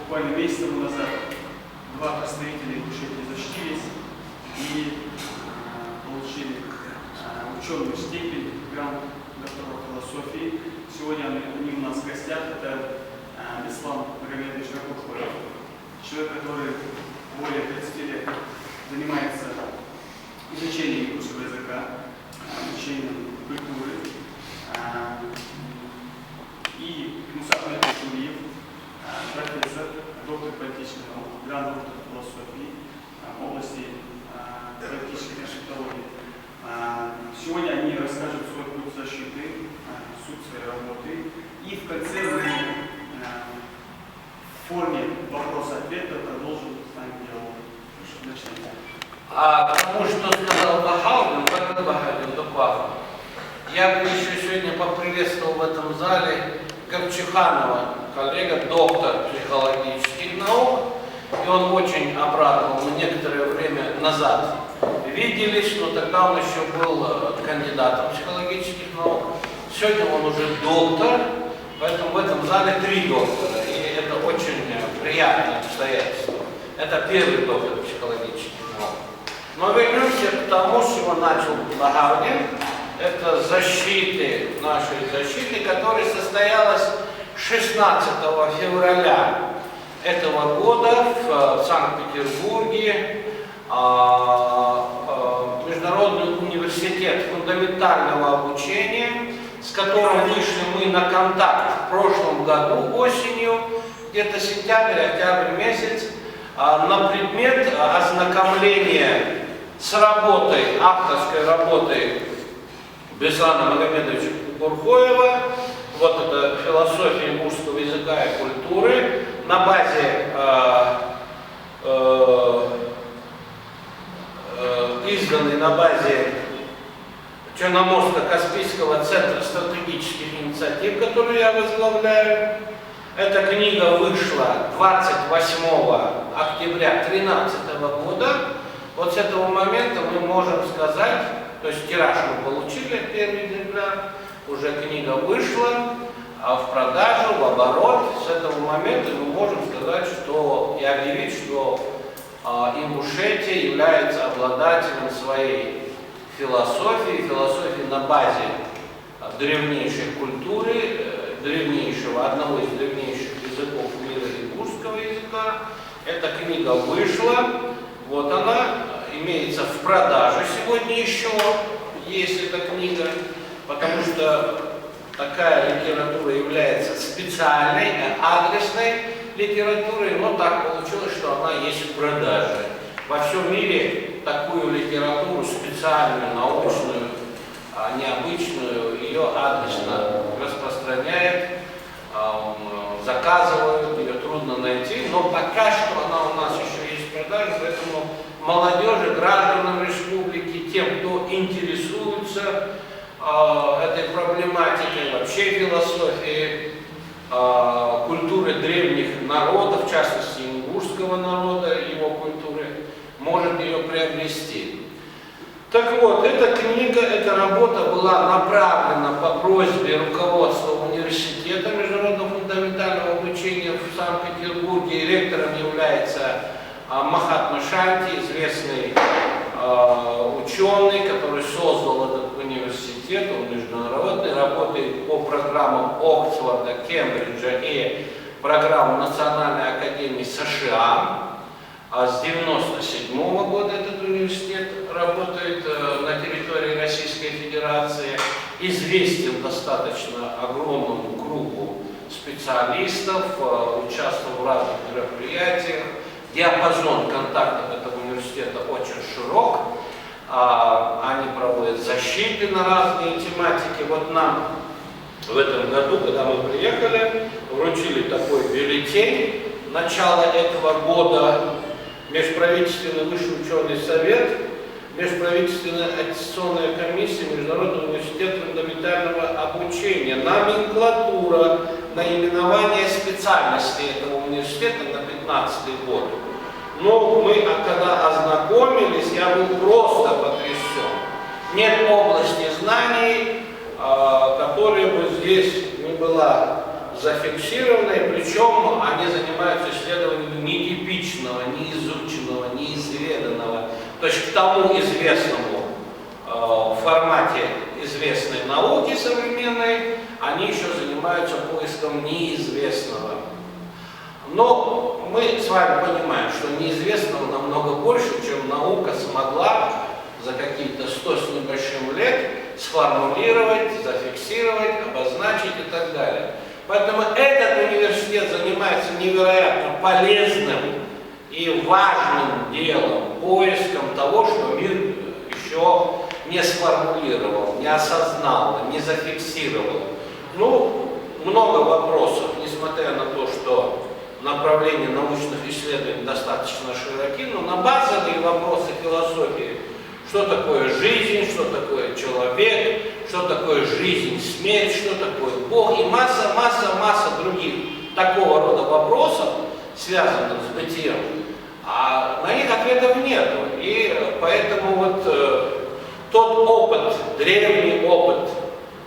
буквально месяц тому назад два представителя Ингушетии защитились и получили ученую степень, грант доктора философии. Сегодня они у нас в гостях. Это Беслан Магомедович Рабухов, человек, который более 30 лет занимается изучением русского языка, изучением культуры. И Муса Ахмедов, профессор, доктор политических наук, гранд-доктор философии в области политической конфликтологии. Сегодня они расскажут свой путь защиты, суть своей работы. И в конце мы в форме вопроса-ответа продолжим с вами диалог. Начнем. А тому, что сказал Бахаудин, я бы еще сегодня поприветствовал в этом зале Горчиханова, коллега, доктор психологических наук, и он очень обрадовал. Мы некоторое время назад виделись, но тогда он еще был кандидатом психологических наук. Сегодня он уже доктор, поэтому в этом зале 3 доктора, и это очень приятное обстоятельство. Это первый доктор психологических наук. Но вернемся к тому, с чего начал Бахаудин. Это нашей защиты, которая состоялась 16 февраля этого года в Санкт-Петербурге. Международный университет фундаментального обучения, с которым вышли мы на контакт в прошлом году осенью, где-то сентябрь-октябрь месяц, на предмет ознакомления с работой, авторской работой Беслана Магомедовича Бурхоева, вот это философия ингушского языка и культуры, на базе изданной на базе Черноморско-Каспийского центра стратегических инициатив, которую я возглавляю. Эта книга вышла 28 октября 2013 года. Вот с этого момента мы можем сказать, то есть тираж мы получили, первый экземпляр, уже книга вышла в продажу, в оборот. С этого момента мы можем сказать, что и объявить, что Ингушетия является обладателем своей философии на базе древнейшей культуры, одного из древнейших языков мира ингушского языка. Эта книга вышла, вот она имеется в продаже сегодня еще, есть эта книга, потому что такая литература является специальной, адресной литературой, но так получилось, что она есть в продаже. Во всем мире такую литературу, специальную, научную, необычную, ее адресно распространяет, заказывают, ее трудно найти, но пока что она у нас еще есть в продаже, поэтому молодежи, гражданам республики, тем, кто интересуется этой проблематикой, вообще философией, культуры древних народов, в частности ингушского народа, его культуры, может ее приобрести. Так вот, эта книга, эта работа была направлена по просьбе руководства университета международного фундаментального обучения в Санкт-Петербурге. Ректором является Махатма Шанти, известный ученый, который создал этот университет, он международный, работает по программам Оксфорда, Кембриджа и программам Национальной академии США. С 1997 года этот университет работает на территории Российской Федерации, известен достаточно огромному кругу специалистов, участвовал в разных мероприятиях. Диапазон контактов этого университета очень широк. Они проводят защиты на разные тематики. Вот нам в этом году, когда мы приехали, вручили такой бюллетень начала этого года. Межправительственный высший ученый совет, Межправительственная аттестационная комиссия Международного университета фундаментального обучения, номенклатура, наименование специальности этого университета на 2015 год. Но мы, когда ознакомились, я был просто потрясен. Нет области знаний, которая бы здесь не была зафиксирована, и причем они занимаются исследованием тому известному формате известной науки современной, они еще занимаются поиском неизвестного. Но мы с вами понимаем, что неизвестного намного больше, чем наука смогла за какие-то 100 с небольшим лет сформулировать, зафиксировать, обозначить и так далее. Поэтому этот университет занимается невероятно полезным и важным делом, поиском того, что мир еще не сформулировал, не осознал, не зафиксировал. Ну, много вопросов, несмотря на то, что направления научных исследований достаточно широки, но на базовые вопросы философии, что такое жизнь, что такое человек, что такое жизнь, смерть, что такое Бог и масса других такого рода вопросов, связанных с бытием, а на них ответов нету. И поэтому вот тот опыт, древний опыт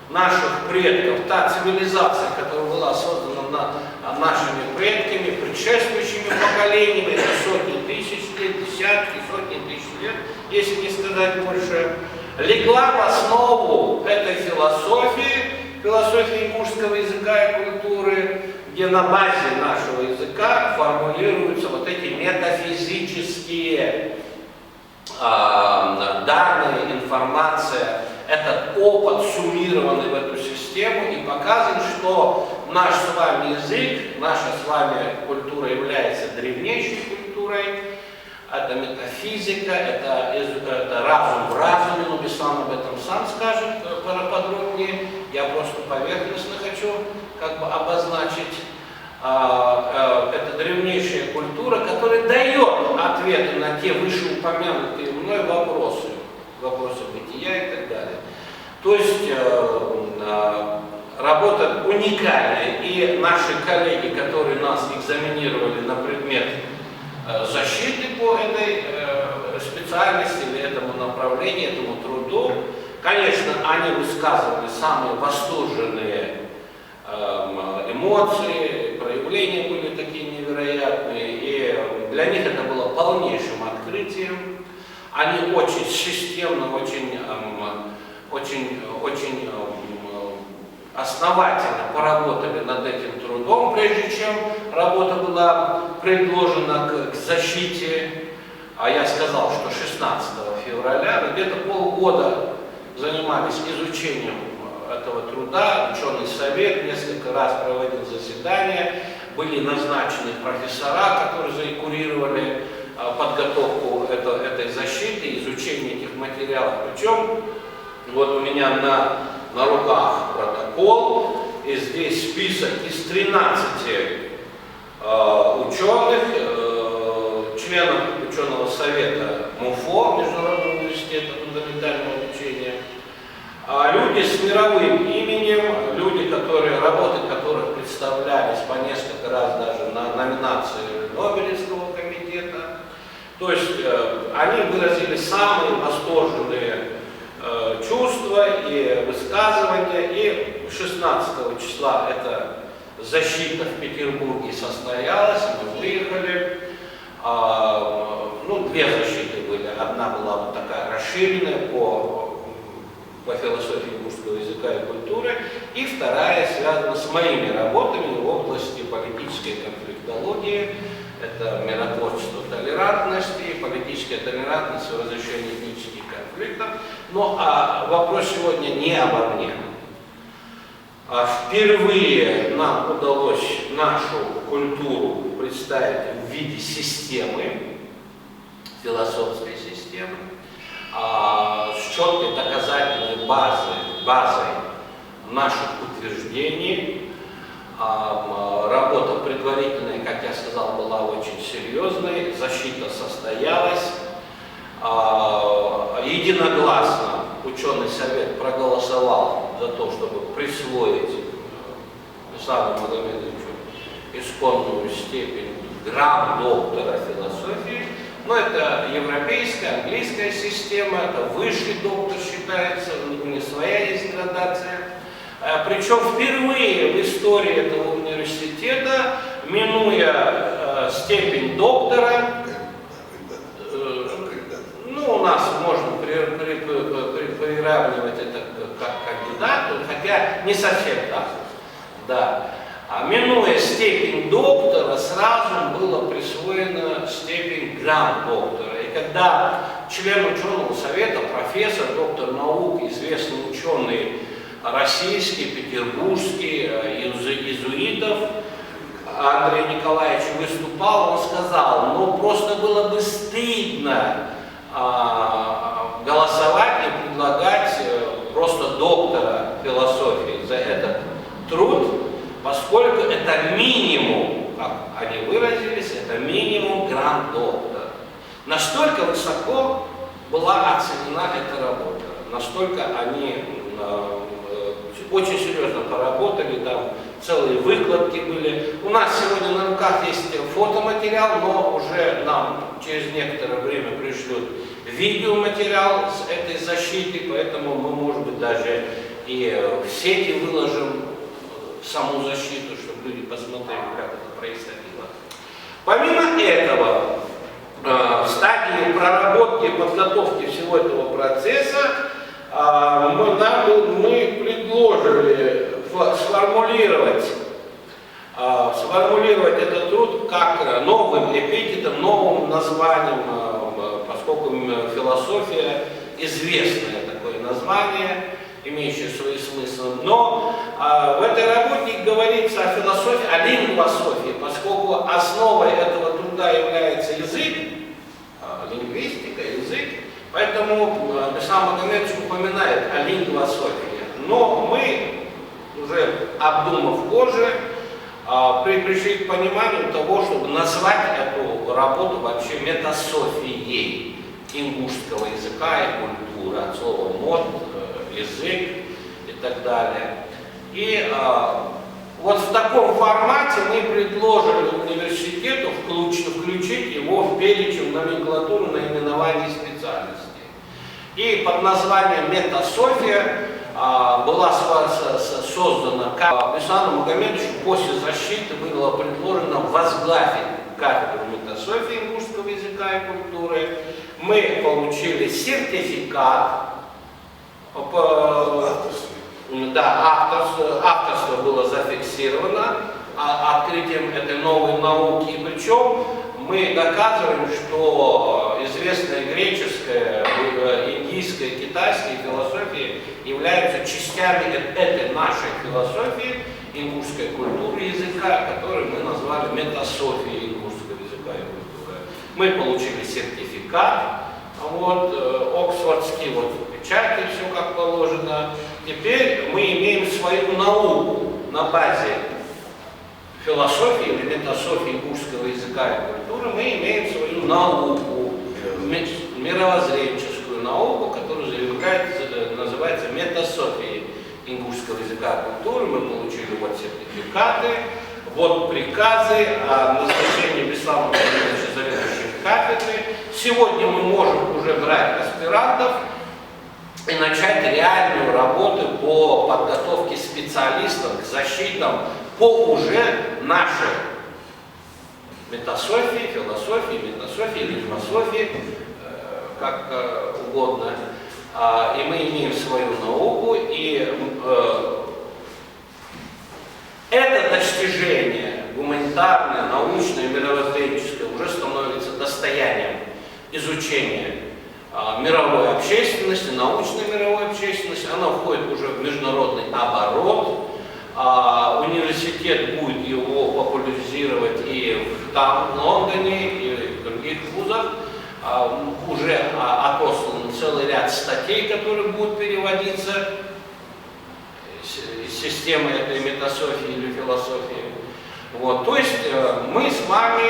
наших предков, та цивилизация, которая была создана нашими предками, предшествующими поколениями, это сотни тысяч лет, десятки, сотни тысяч лет, если не сказать больше, легла в основу этой философии ингушского языка и культуры, где на базе нашего языка формулируются вот эти метафизические данные, информация, этот опыт суммированный в эту систему и показан, что наш с вами язык, наша с вами культура является древнейшей культурой, это метафизика, это разум в разуме, но Беслан об этом сам скажет подробнее, я просто поверхностно хочу как бы обозначить. Это древнейшая культура, которая дает ответы на те вышеупомянутые мной вопросы бытия и так далее. То есть работа уникальная, и наши коллеги, которые нас экзаменировали на предмет защиты по этой специальности или этому направлению, этому труду, конечно, они высказывали самые восторженные эмоции, проявления были такие невероятные, и для них это было полнейшим открытием. Они очень системно, очень основательно поработали над этим трудом, прежде чем работа была предложена к защите. А я сказал, что 16 февраля, где-то полгода занимались изучением этого труда, ученый совет несколько раз проводил заседания, были назначены профессора, которые курировали подготовку этой защиты, изучение этих материалов. Причем вот у меня на руках протокол, и здесь список из 13 ученых, членов ученого совета МУФО, Международного университета фундаментального обучения, люди с мировым именем, люди, работы которых представлялись по несколько раз даже на номинации Нобелевского комитета. То есть они выразили самые восторженные чувства и высказывания, и 16 числа эта защита в Петербурге состоялась, мы выехали. Две защиты были. Одна была вот такая расширенная по философии ингушского языка и культуры, и вторая связана с моими работами в области политической конфликтологии. Это миротворчество толерантности, политическая толерантность в разрешении этнических конфликтов. Но вопрос сегодня не обо мне. Впервые нам удалось нашу культуру представить в виде системы, философской системы, с четкой доказательной базой наших утверждений. Работа предварительная, как я сказал, была очень серьезной, защита состоялась. Единогласно ученый совет проголосовал за то, чтобы присвоить Беслану Магомедовичу исконную степень гранд-доктора философии. Но это европейская, английская система, это высший доктор считается, у них своя есть градация. Причем впервые в истории этого университета, минуя степень доктора, у нас не совсем так. Да. Минуя степень доктора, сразу было присвоена степень гранд-доктора. И когда член ученого совета, профессор, доктор наук, известный ученый российский, петербургский, иезуитов, Андрей Николаевич выступал, он сказал, ну просто было бы стыдно голосовать и предлагать просто доктора философии за этот труд, поскольку это минимум, как они выразились, это минимум гранд-доктора. Настолько высоко была оценена эта работа, настолько они очень серьезно поработали, там целые выкладки были. У нас сегодня на руках есть фотоматериал, но уже нам через некоторое время пришлют видеоматериал с этой защиты, поэтому мы, может быть, даже и в сети выложим саму защиту, чтобы люди посмотрели, как это происходило. Помимо этого, в стадии проработки и подготовки всего этого процесса мы предложили сформулировать этот труд как новым эпитетом, новым названием, поскольку философия известное такое название, имеющее свои смыслы. Но в этой работе говорится о философии, о лингвософии, поскольку основой этого труда является язык, лингвистика, язык. Поэтому Беслан Магомедович упоминает о лингвософии. Но мы, уже обдумав позже, пришли к пониманию того, чтобы назвать эту работу вообще метасофией ингушского языка и культуры, от слова мод, язык и так далее. И вот в таком формате мы предложили университету включить его в перечень номенклатуры наименований специальностей. И под названием метасофия была создана, как Беслану Магомедовичу после защиты было предложено возглавить кафедру метасофии ингушского языка и культуры. Мы получили сертификат. Да, авторство было зафиксировано открытием этой новой науки. И причем мы доказываем, что известная греческая, индийская, китайская философии являются частями этой нашей философии, ингушской культуры языка, которую мы назвали метасофией ингушского языка и культуры. Мы получили сертификат, оксфордский, печати, все как положено. Теперь мы имеем свою науку на базе философии или метасофии ингушского языка и культуры. Мы имеем свою науку, мировоззренческую науку, которая называется метасофией ингушского языка и культуры. Мы получили сертификаты, приказы о назначении Беслана Магомедовича заведующим кафедры. Сегодня мы можем уже брать аспирантов и начать реальную работу по подготовке специалистов к защитам по уже нашей метасофии, философии, метасофии, лингвософии, как угодно. И мы имеем свою науку, и это достижение гуманитарное, научное, мировоззренческое уже становится достоянием изучения мировой общественности, научной мировой общественности. Она входит уже в международный оборот. Университет будет его популяризировать и в Лондоне, и в других вузах. Уже отослан целый ряд статей, которые будут переводиться из системы этой метасофии или философии. То есть мы с вами,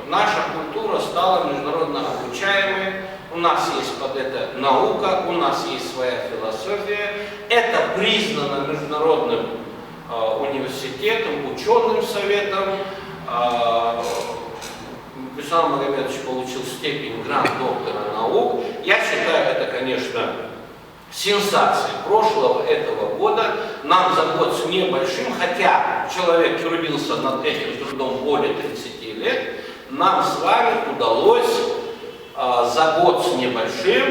наша культура стала международно обучаемой. У нас есть под это наука, у нас есть своя философия. Это признано международным университетом, ученым советом. Беслан Магомедович получил степень гранд-доктора наук. Я считаю, это, конечно, сенсацией этого года. Нам за год с небольшим, хотя человек трудился над этим трудом более 30 лет, нам с вами удалось за год с небольшим,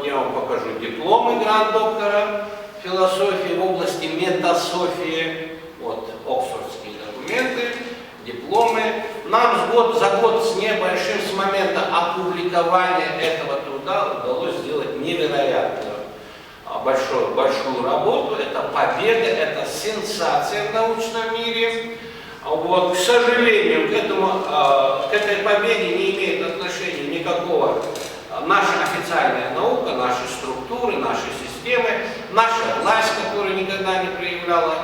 я вам покажу дипломы гранд-доктора, философии в области метасофии, вот оксфордские документы, дипломы. Нам за год с небольшим с момента опубликования этого труда удалось сделать невероятную большую работу. Это победа, это сенсация в научном мире. Вот, к сожалению, к этой победе не имеет отношения никакого наша официальная наука, наши структуры, наши системы, наша власть, которая никогда не проявляла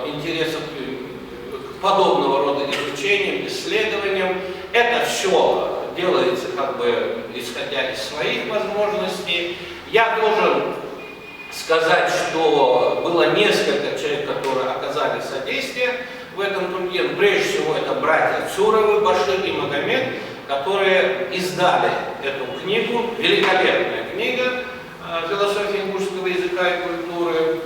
интереса к подобного рода изучениям, исследованиям. Это все делается как бы исходя из своих возможностей. Я должен сказать, что было несколько человек, которые оказали содействие в этом труде. Прежде всего, это братья Цуровы, Башир и Магомед, которые издали эту книгу, великолепная книга «Философия ингушского языка и культуры».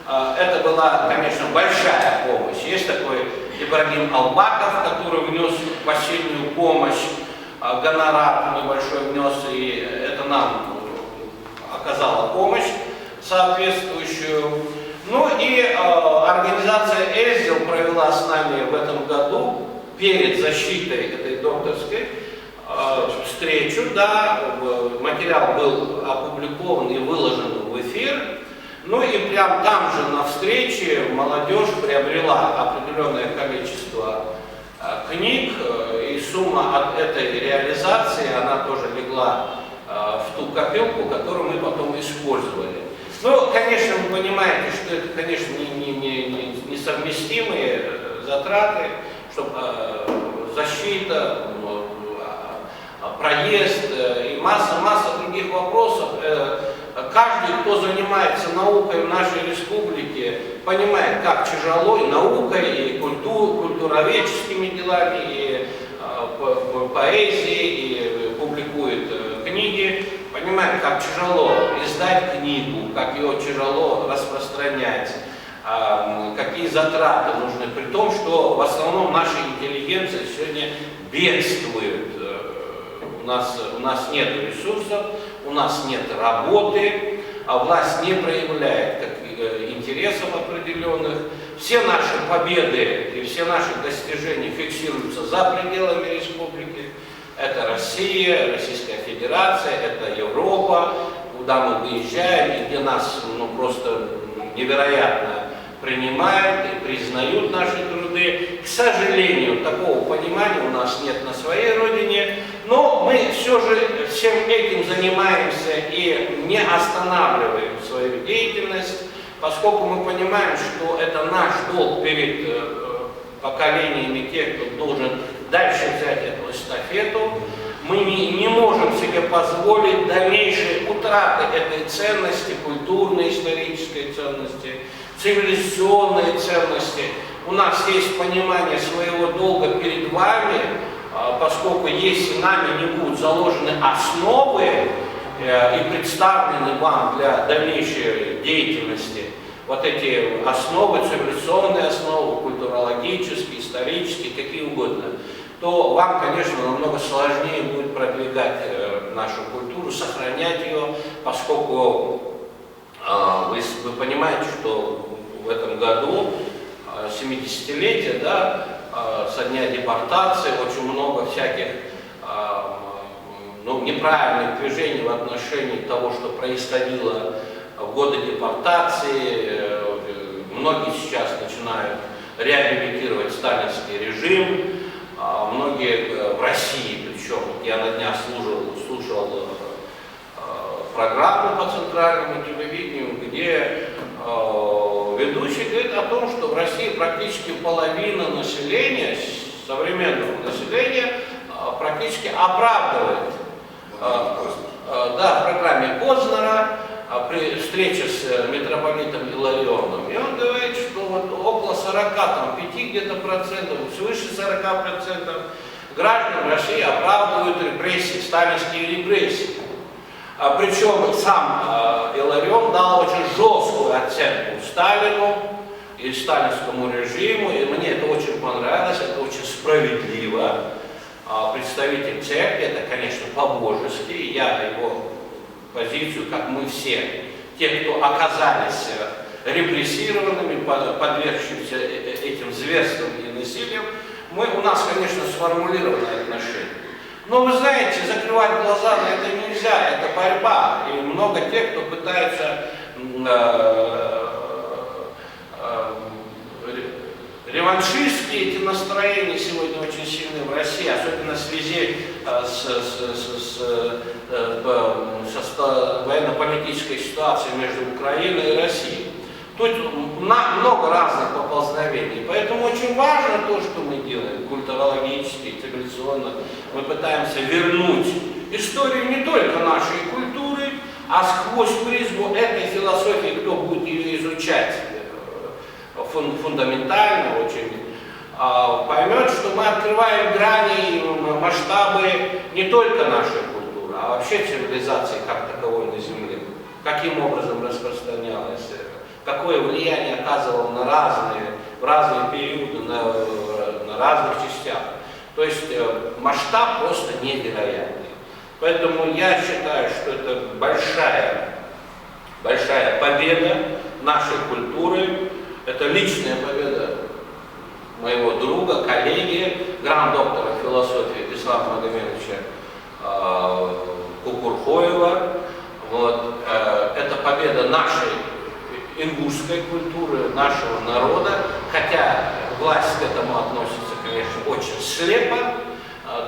Это была, конечно, большая помощь. Есть такой Ибрагим Албаков, который внес посильную помощь, гонорар небольшой внес, и это нам оказала помощь соответствующую. Ну и организация «Эзил» провела с нами в этом году, перед защитой этой докторской, встречу, да, материал был опубликован и выложен в эфир. Ну и прям там же на встрече молодежь приобрела определенное количество книг, и сумма от этой реализации, она тоже легла в ту копилку, которую мы потом использовали. Ну, конечно, вы понимаете, что это, конечно, несовместимые затраты, чтобы защита, проезд и масса других вопросов. Каждый, кто занимается наукой в нашей республике, понимает, как тяжело и наукой, и культуроведческими делами, и поэзией, и публикует книги, понимает, как тяжело издать книгу, как ее тяжело распространять, какие затраты нужны, при том, что в основном наша интеллигенция сегодня бедствует. У нас нет ресурсов, у нас нет работы, а власть не проявляет интересов определенных. Все наши победы и все наши достижения фиксируются за пределами республики. Это Россия, Российская Федерация, это Европа, куда мы выезжаем, и где нас просто невероятно принимают и признают наши труды. К сожалению, такого понимания у нас нет на своей родине, но мы все же всем этим занимаемся и не останавливаем свою деятельность, поскольку мы понимаем, что это наш долг перед поколениями тех, кто должен дальше взять эту эстафету. Мы не можем себе позволить дальнейшей утраты этой ценности, культурной, исторической ценности, цивилизационные ценности. У нас есть понимание своего долга перед вами, поскольку если нами не будут заложены основы и представлены вам для дальнейшей деятельности, вот эти основы, цивилизационные основы, культурологические, исторические, какие угодно, то вам, конечно, намного сложнее будет продвигать нашу культуру, сохранять ее, поскольку вы понимаете, что в этом году 70-летие, да, со дня депортации, очень много всяких неправильных движений в отношении того, что происходило в годы депортации. Многие сейчас начинают реабилитировать сталинский режим, многие в России, причем я на днях слушал программу по центральному телевидению, где ведущий говорит о том, что в России практически половина населения, современного населения, практически оправдывает, в программе Познера, при встрече с митрополитом Илларионом, и он говорит, что вот около 45 где-то процентов, свыше 40% граждан России оправдывают репрессии, сталинские репрессии. Причем сам Илларион дал очень жесткую оценку Сталину и сталинскому режиму, и мне это очень понравилось, это очень справедливо. Представитель церкви, это, конечно, по-божески, я его позицию, как мы все те, кто оказались репрессированными, подвергшимся этим зверствам и насилиям, у нас, конечно, сформулированное отношение. Но вы знаете, закрывать глаза на это нельзя, это борьба. И много тех, кто пытается реваншистские эти настроения сегодня очень сильны в России, особенно в связи с военно-политической ситуацией между Украиной и Россией. Тут много разных поползновений, поэтому очень важно то, что мы делаем культурологически, цивилизационно. Мы пытаемся вернуть историю не только нашей культуры, а сквозь призму этой философии, кто будет ее изучать фундаментально очень, поймет, что мы открываем грани, масштабы не только нашей культуры, а вообще цивилизации как таковой на Земле. Каким образом распространялась, какое влияние оказывало в разные периоды, на разных частях. То есть масштаб просто невероятный. Поэтому я считаю, что это большая победа нашей культуры. Это личная победа моего друга, коллеги, гранд-доктора философии Ислама Магомедовича Кукурхоева. Вот. Это победа нашей ингушской культуры, нашего народа, хотя власть к этому относится, конечно, очень слепо.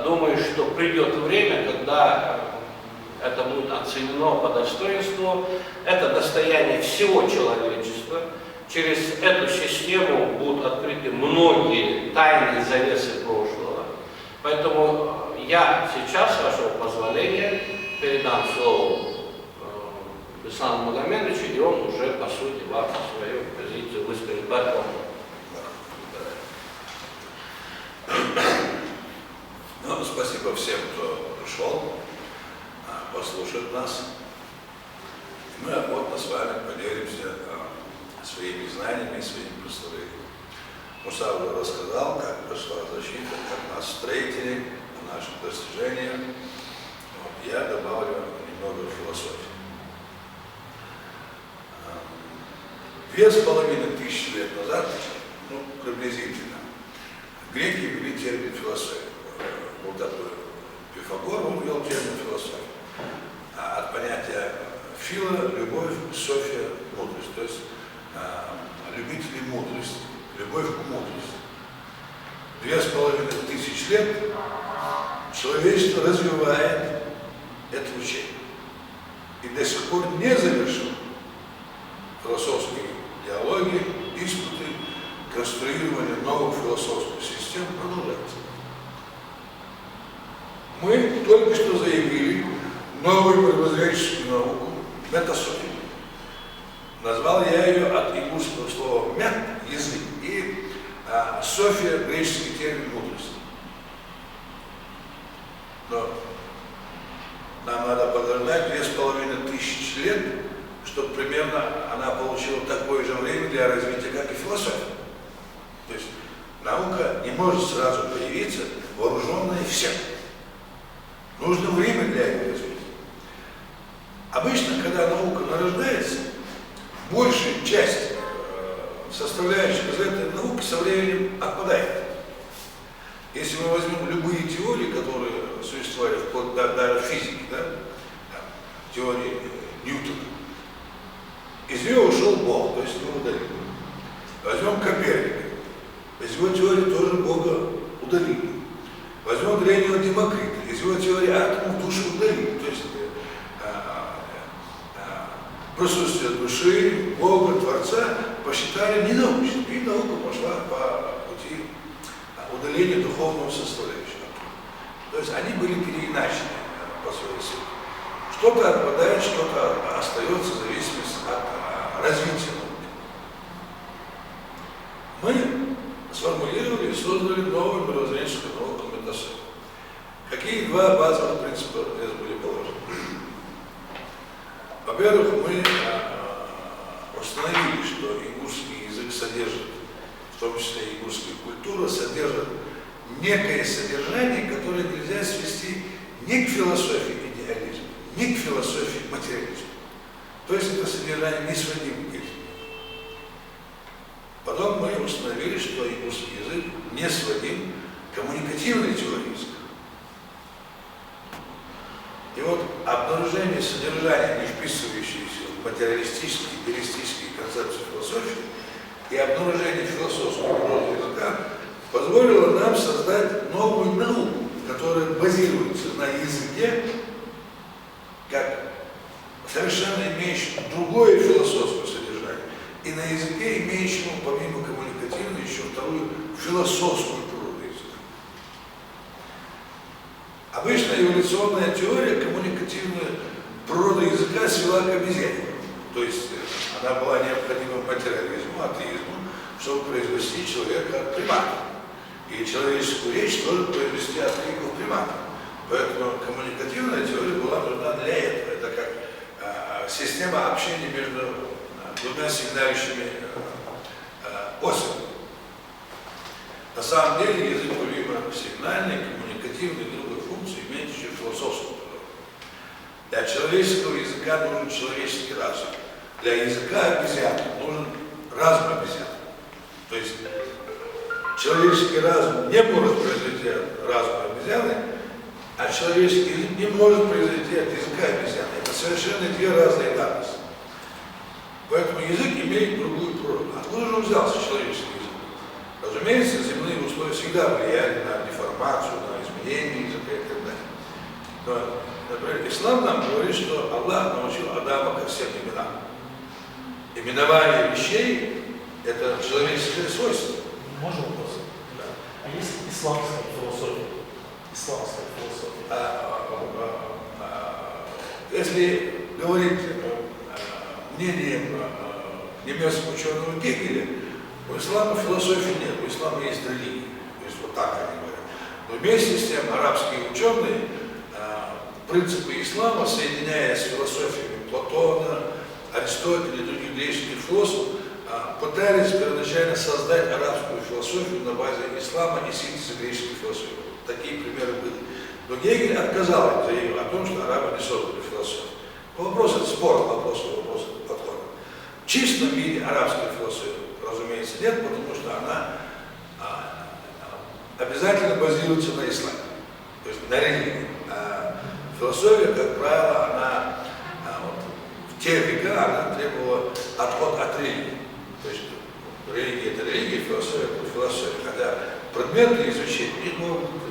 Думаю, что придет время, когда это будет оценено по достоинству. Это достояние всего человечества. Через эту систему будут открыты многие тайные завесы прошлого. Поэтому я сейчас, с вашего позволения, передам слово Исламу Магомедовичу, и он уже, по сути, вам свою позицию выскажет. Ну, спасибо всем, кто пришел послушать нас. Мы охотно с вами поделимся своими знаниями, своими представлениями. Муса уже рассказал, как прошла защита, как нас встретили, наши достижения. Вот, я добавлю немного философии. 2500 лет назад, ну, приблизительно, греки ввели термин философия. Вот такой Пифагор, он ввел термин философия. От понятия фила, любовь, софия, мудрость. То есть любители мудрости, любовь к мудрости. 2500 лет человечество развивает это учение. И до сих пор не завершено. Философские диалоги, диспуты, конструирование новых философских систем продолжается. Мы только что заявили новую мировоззренческую науку метасофию. Назвал я ее от ингушского слова «мет» – язык, и «софия» – греческий термин мудрости. Но нам надо подождать 2500 лет, чтобы примерно она получила такое же время для развития, как и философия. То есть наука не может сразу появиться вооруженная всем. Нужно время для ее развития. Обычно, когда наука нарождается, большая часть составляющих из этой науки со временем отпадает. Если мы возьмем любые теории, которые существовали вплоть до физики, да, теории Ньютона, из нее ушел Бог, то есть его удалили. Возьмем Коперника, из его теории тоже Бога удалили. Возьмем древнего Демокрита, из его теории атомов душу удалили. То есть присутствие души, Бога, Творца посчитали ненаучным, и наука пошла по пути удаления духовного составляющего. То есть они были переиначены по своей сути. Что-то отпадает, что-то остается в зависимости от развития науки. Мы сформулировали и создали новую мировоззренческую науку метасофию. Какие два базовых принципа здесь были положены? Во-первых, мы установили, что ингушский язык содержит, в том числе и ингушская культура, содержит некое содержание, которое нельзя свести ни к философии идеализма, ни к философии материализма. То есть это содержанием не сводим к этим. Потом мы установили, что русский язык не сводим к коммуникативной теории языка. И вот обнаружение содержания, не вписывающиеся в материалистические, идеалистические концепции философии, и обнаружение философского природы языка позволило нам создать новую науку, которая базируется на языке, как совершенно имеющем другое философское содержание, и на языке, имеющем помимо коммуникативной еще вторую философскую природу языка. Обычно эволюционная теория коммуникативную природу языка свела к обезьяне. То есть она была необходима материализму, атеизму, чтобы произвести человека от примата. И человеческую речь тоже произвести от криков примата. Поэтому коммуникативная теория была нужна для этого. Это как система общения между двумя сигналищими особями. На самом деле язык помимо сигнальной, коммуникативной и другой функции имеет еще философскую природу. Для человеческого языка нужен человеческий разум. Для языка обезьяны нужен разум обезьяны. То есть человеческий разум не может произойти от разума обезьяны, а человеческий язык не может произойти от языка обезьяны. Это совершенно две разные данности. Поэтому язык имеет другую природу. Откуда же он взялся, человеческий язык? Разумеется, земные условия всегда влияли на деформацию, на изменение языка и так далее. Но, например, ислам нам говорит, что Аллах научил Адама ко всем именам. Именование вещей – это человеческое свойство. Можно вопрос? Да. А есть исламская философия? Исламская философия. Если говорить мнением немецкого ученого Гегеля, у ислама философии нет, у ислама есть религия. То есть вот так они говорят. Но вместе с тем арабские ученые принципы ислама, соединяя с философиями Платона, Аристотеля и других греческих философов, пытались первоначально создать арабскую философию на базе ислама и синтеза греческой философии. Такие примеры были. Но Гегель отказал, заявил о том, что арабы не создали философию. Вопрос это спор, вопрос подхода. В чистом виде арабской философии, разумеется, нет, потому что она обязательно базируется на исламе, то есть на религии. Философия, как правило, она в те века она требовала отход от религии. То есть религия – это религия, философия – это философия. Хотя предметы изучения у них могут быть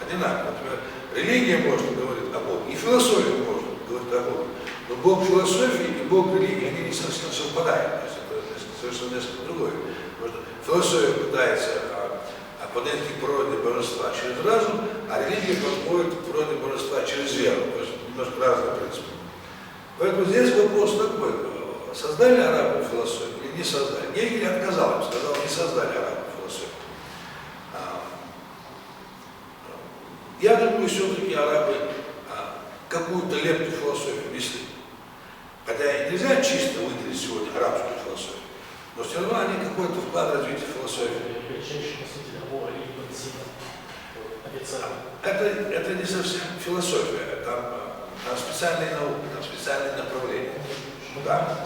одинаковые. Например, религия может говорить о Боге, и философия может говорить о Боге. Но Бог философии и Бог религии, они не совсем совпадают. То есть это совершенно несколько другое. Потому что философия пытается подойти к природе божества через разум, а религия подходит к природе божества через веру. То есть немножко разные принципы. Поэтому здесь вопрос такой. Создали арабы философию или не создали? Гегель отказал им, сказал, не создали арабы философию. Я думаю, все-таки арабы какую-то лепту философию внесли. Хотя нельзя чисто выделить сегодня арабскую философию, но все равно они какой-то вклад в развитие философии. Это не совсем философия, там специальные науки, там специальные направления. Да,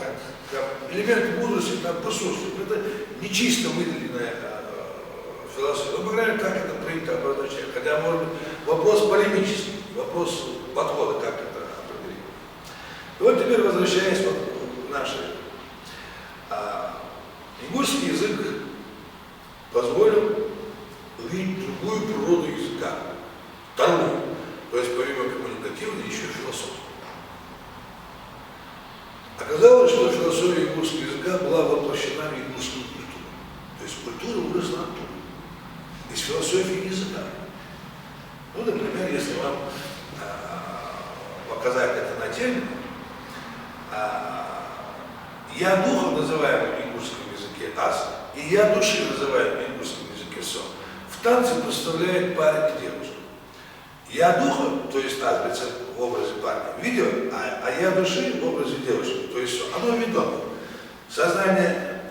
как элемент мудрости, там присутствует. Это не чисто выделенная философия. Ну, по крайней мере, так это принято обозначать. Хотя, может быть, вопрос полемический, вопрос подхода, как это определить. И вот теперь, возвращаясь вот к нашей. Ингушский язык позволил увидеть другую природу языка, вторую, то есть помимо коммуникативной еще философию. Оказалось, что философия ингушского языка была воплощена в ингушскую культуру. То есть культура выросла оттуда, из философии языка. Ну, например, если вам показать это на теме, я духа, называемый в ингушском языке ас, и я души, называемый в ингушском языке сон, в танце представляет парень и девушку. Я духа, то есть ас, в образе парня, видел, а я души в образе девушки, то есть оно ведомо. Сознание,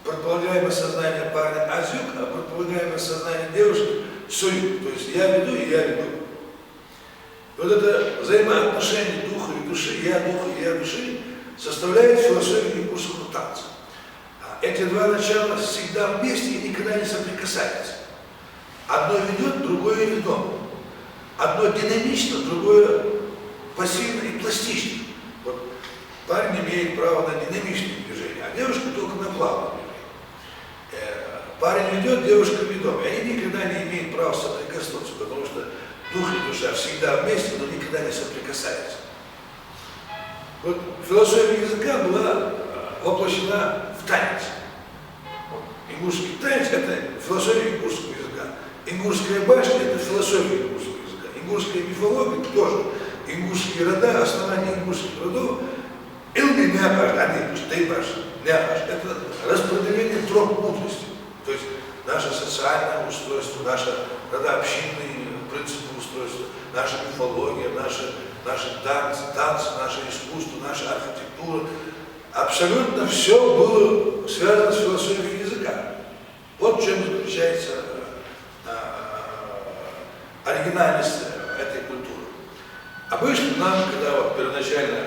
предполагаемое сознание парня азюк, а предполагаемое сознание девушки суюк, то есть я веду и я веду. Вот это взаимоотношение духа и души, я духа и я души, составляет философию ингушского танца. Эти два начала всегда вместе и никогда не соприкасаются. Одно ведет, другое ведомо. Одно динамично, другое пассивно и пластично. Вот парень имеет право на динамичное движение, а девушка только на плавное движение. Парень ведет, девушка ведом. И они никогда не имеют права соприкоснуться, потому что дух и душа всегда вместе, но никогда не соприкасаются. Вот философия языка была воплощена в танец. Ингушский танец – это философия ингушского языка. Ингушская башня – это философия ингушского языка. Ингушская мифология тоже. Ингушские рода, основание ингушских родов – Илги Няпаш, они, Штейбаш, Няпаш – это распределение троп мудрости. То есть наше социальное устройство, наши родообщинные принципы устройства, наша мифология, наши танцы, наше искусство, наша архитектура. Абсолютно все было связано с философией языка. Вот в чем заключается оригинальность этой культуры. Обычно нам, когда вот первоначально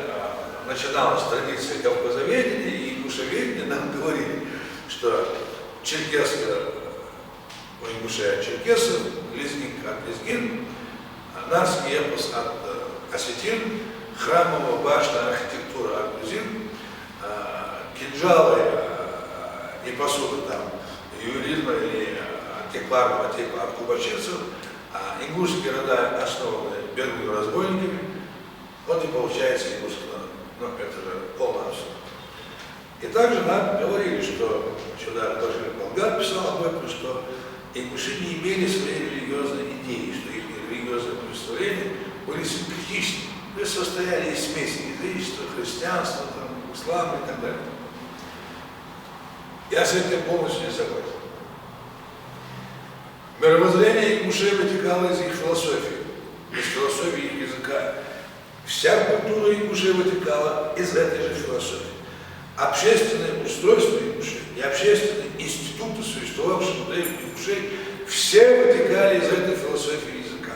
начиналась традиция кавказоведения и ингушеведения, нам говорили, что черкесская, у ингушей от черкесов, лезгинка от лезгин, нарский эпос от осетин, храмовая башня архитектура от грузин, кинжалы и посуда там ювелирного или антикварного типа от кубачинцев, ингушские рода основаны беглыми разбойниками, вот и получается ингушский народ. Ну, это же полный абсурд. И также нам говорили, что сюда даже Болгар писал об этом, что ингуши не имели своей религиозной идеи, что их религиозные представления были синкретичны, то есть состояли из смеси язычества, христианства, там, ислама и так далее. Я с этим полностью не согласен. Мировоззрение ингушей вытекало из их философии, из философии их языка. Вся культура ингушей вытекала из этой же философии. Общественное устройство ингушей и общественные институты, существовавшие в древних ингушей, все вытекали из этой философии языка.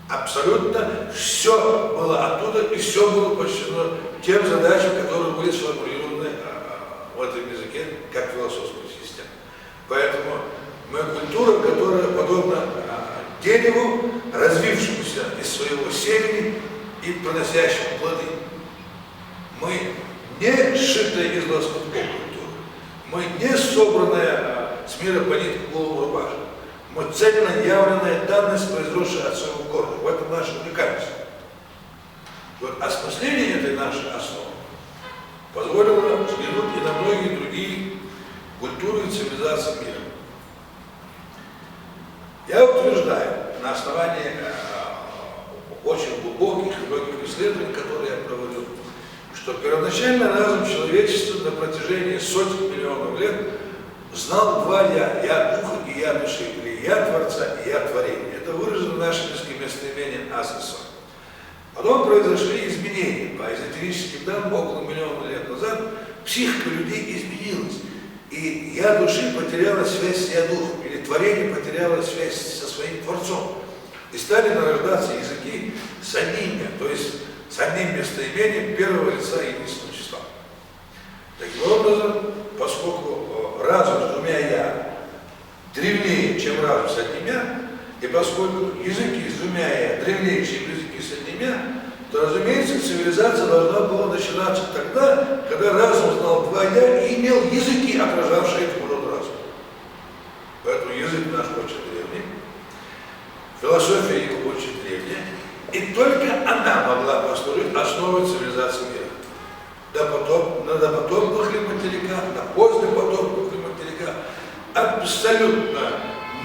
Абсолютно все было оттуда, и все было посвящено тем задачам, которые были сформулированы в этом языке как философская система. Поэтому мы культура, которая подобна дереву, развившемуся из своего семени и приносящему плоды. Мы не сшитая из лоскутков культура, мы не собранная с мира по нитке голову рубашка. Мы цельно явленная данность, произросшая от своего корня. В этом наша уникальность. Вот осмысление этой нашей основы позволило взглянуть и на многие другие культуры и цивилизации мира. Я утверждаю, на основании очень глубоких и многих исследований, которые я проводил, что первоначально разум человечества на протяжении сотен миллионов лет знал два «я». «Я» духа и «я» души, или «я» Творца и «я» творения. Это выражено нашим местоимением «ас и сон». Потом произошли изменения. По эзотерическим данным, около миллиона лет назад психика людей изменилась. И «я» души потеряла связь с «я» духом, или творение потеряло связь со своим Творцом. И стали нарождаться языки с одним «я», то есть с одним местоимением первого лица единственного числа. Таким образом, поскольку разум с двумя «я» древнее, чем разум с одним «я», и поскольку языки с двумя «я» древнее, чем языки с одним «я», то, разумеется, цивилизация должна была начинаться тогда, когда разум знал два «я» и имел языки, отражавшие этому роду разум. Поэтому язык наш очень древний, философия его очень древняя, и только она могла послужить основой цивилизации мира. До потомков материка, до поздних потомков материка, абсолютно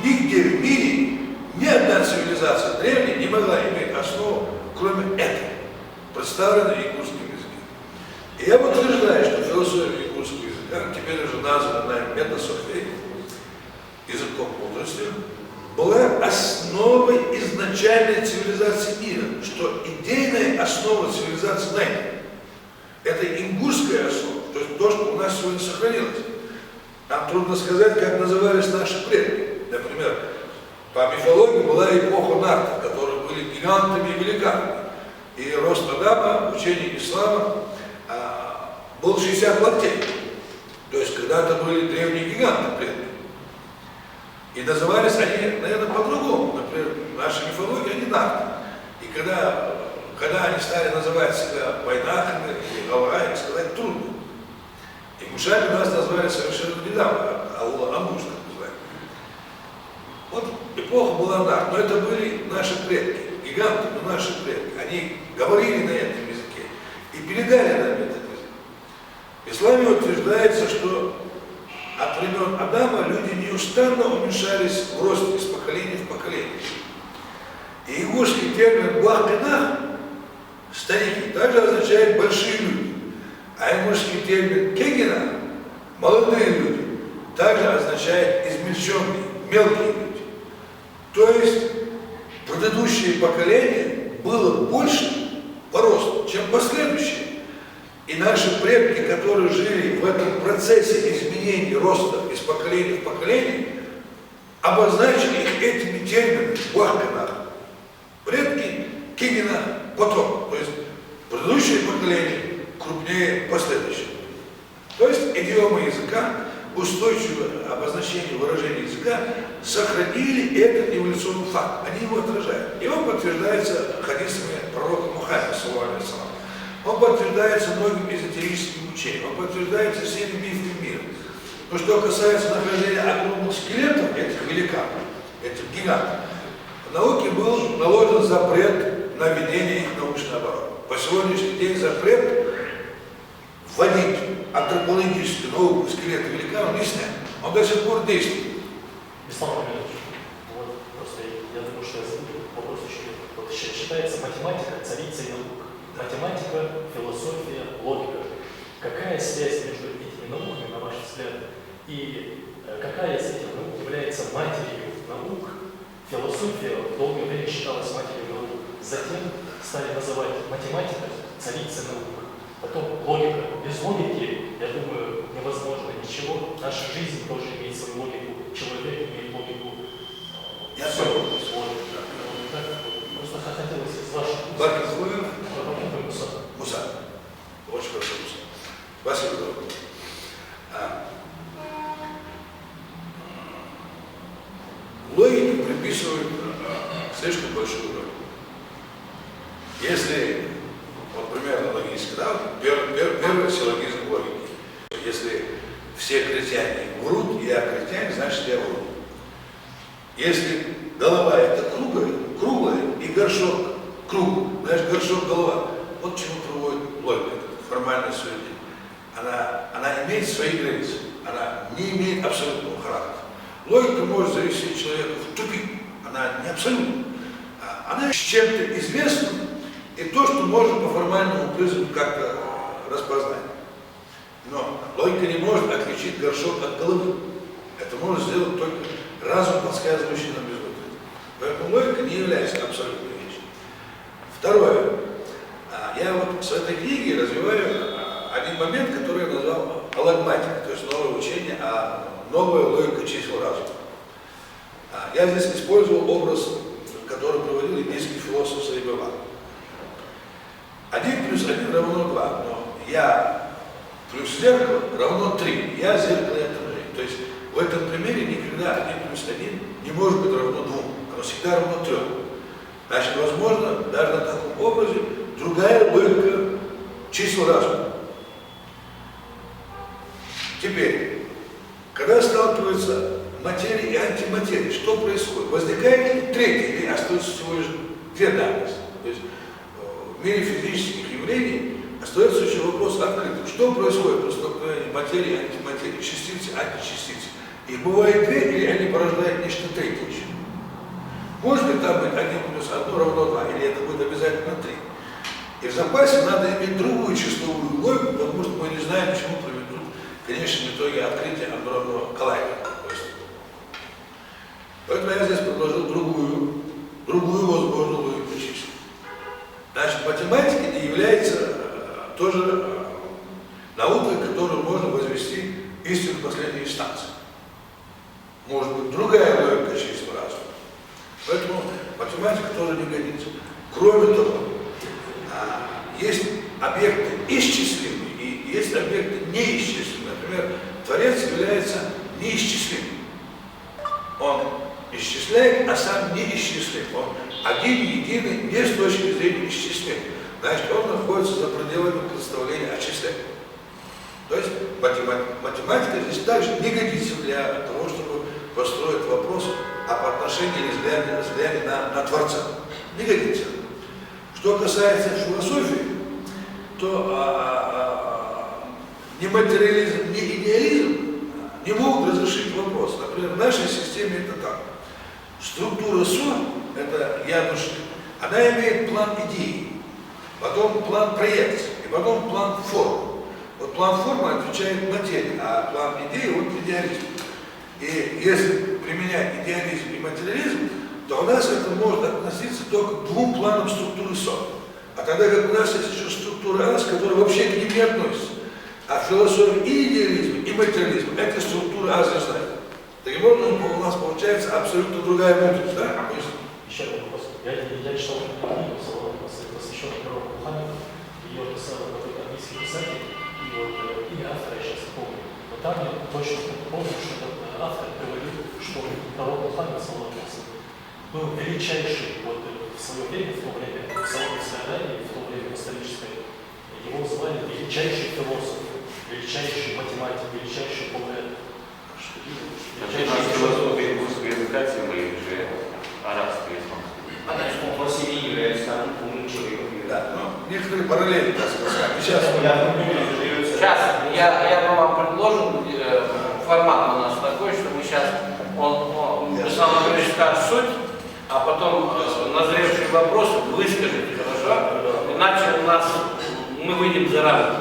нигде в мире ни одна цивилизация древняя не могла иметь основу, кроме этой, представленной ингушским языком. И я утверждаю, что философия ингушского языка, теперь уже названа нами метасофией, языком мудрости, была основой изначальной цивилизации мира, что идейная основа цивилизации найдена. Это ингушская основа, то есть то, что у нас сегодня сохранилось. Нам трудно сказать, как назывались наши предки. Например, по мифологии была эпоха нартов, которые были гигантами и великанами. И рост Адама, учение ислама был 60 локтей. То есть когда-то были древние гиганты предки. И назывались они, наверное, по-другому. Например, в нашей мифологии они нарты. И когда они стали называть себя войнахами или гаврами, сказать трудно. И мушами нас назвали совершенно недавно, аула Амуш, так называемый. Вот эпоха была нарт, но это были наши предки, гиганты, но наши предки. Они говорили на этом языке и передали нам этот язык. В исламе утверждается, что от времен Адама люди неустанно уменьшались в росте из поколения в поколение. И игушский термин «блах-пинах» – старики, также означает «большие люди». А игушский термин «кегина» – «молодые люди», также означает «измельченные», «мелкие люди». То есть предыдущее поколение было больше по росту, чем последующее. И наши предки, которые жили в этом процессе изменений роста из поколения в поколение, обозначили их этими терминами «блах-пинах». Предки, кигина, потом. То есть предыдущее поколение крупнее последующего. То есть идиома языка, устойчивое обозначение выражения языка сохранили этот эволюционный факт. Они его отражают. И он подтверждается хадисами пророка Мухаммеда, саллаллаху алейхи ва саллям. Он подтверждается многими эзотерическими учениями, он подтверждается всеми мифами мира. Но что касается нахождения огромных скелетов этих великанов, этих гигантов, в науке был наложен запрет на ведение их научного оборота. По сегодняшний день запрет вводить антропологическую науку скелета великанов не снят. Он до сих пор действует. Ислам Рамилович, вот просто я думаю, что я забыл вопрос еще. Вот считается математика царицей наук. Математика, философия, логика. Какая связь между этими науками, на ваш взгляд, и какая из этих наук является матерью наук? Философия долгое время считалась матерью наук. Затем стали называть математика царицей наук. Потом логика. Без логики, я думаю, невозможно ничего. Наша жизнь тоже имеет свою логику. Человек имеет логику. Я понял. Просто хотелось из ваших Баркинхуев. Муса. Очень хорошо, Муса. Спасибо. Логике приписывают слишком большую роль. Если, вот примерно логически, да, первый силлогизм логики. Если все критяне врут, я критянин, значит я вру. Если голова это круглая и горшок круг, знаешь, горшок голова, вот к чему приводит логика, формальное суждение. Она имеет свои границы, она не имеет абсолютного характера. Логика может завести человека в тупик, она не абсолютна. Она с чем-то известна, и то, что можно по формальному признаку как-то распознать. Но логика не может отличить горшок от головы. Это может сделать только разум, подсказывающий нам безвыходность. Поэтому логика не является абсолютной вещью. Второе. Я вот в этой книге развиваю один момент, который я назвал алогматикой, то есть новое учение, новая логика чисел разума. Я здесь использовал образ, который приводил индийский философ Сарибаван. 1 + 1 равно 2, но я плюс зеркало равно 3. Я зеркало и отражение. То есть в этом примере никогда 1 + 1 не может быть равно 2. Оно всегда равно 3. Значит, возможно, даже на таком образе другая логика чисел разума. Теперь, когда сталкиваются материя и антиматерия, что происходит? Возникает ли третья, или остается всего лишь две данности? То есть в мире физических явлений остается еще вопрос открытым. Что происходит при столкновении материи и антиматерии, частицы, античастицы? Их бывает две, или они порождают нечто третье еще? Может ли там быть 1 + 1 равно 2, или это будет обязательно 3? И в запасе надо иметь другую числовую логику, потому что мы не знаем, к чему приведут в конечном итоге открытие адронного коллайдера. Поэтому я здесь предложил другую возможную логику чисел. Значит, математика не является тоже наукой, которую можно возвести истину последней инстанции. Может быть, другая логика чисел разума. Поэтому математика тоже не годится. Кроме того, есть объекты исчислимые и есть объекты неисчислимы. Например, Творец является неисчислимым. Он исчисляет, а сам неисчислим. Он один, единый, не с точки зрения исчисления. Значит, он находится за пределами представления о числе. То есть математика здесь также не годится для того, чтобы построить вопрос об отношении взгляда на Творца. Не годится. Что касается философии, то ни материализм, ни идеализм не могут разрешить вопрос. Например, в нашей системе это так. Структура СО, это я душа, она имеет план идеи, потом план проекции, и потом план формы. Вот план формы отвечает материи, а план идеи вот идеализм. И если применять идеализм и материализм, то у нас это может относиться только к двум планам структуры СО. А тогда как у нас есть еще структура АС, которая вообще к ним не относится. А философия и идеализм, и материализм – это структура АС и знания. Таким образом, у нас получается абсолютно другая мудрость. Да? Еще один вопрос. Я читал книгу посвященную пророку Мухаммеду, ее писал какой-то английский писатель, и вот имя автора я сейчас не помню. Но там я точно помню, что этот автор говорил, что пророк Мухаммед, саллаллаху алейхи ва саллям, был величайший вот в свое время, в то время, в Саудовской Аравии, в то время историческое, его звали величайший философ, величайший математик, величайший поэт. Философия русского языка тема или же арабского языка? Она что по себе является самым умным человеком. Да, но некоторые параллели, так сказать. Сейчас я бы вам предложил, формат у нас такой, что мы сейчас, Александр Анатольевич скажет суть, а потом назревшие вопросы выскажите, хорошо? Иначе мы выйдем за рамки.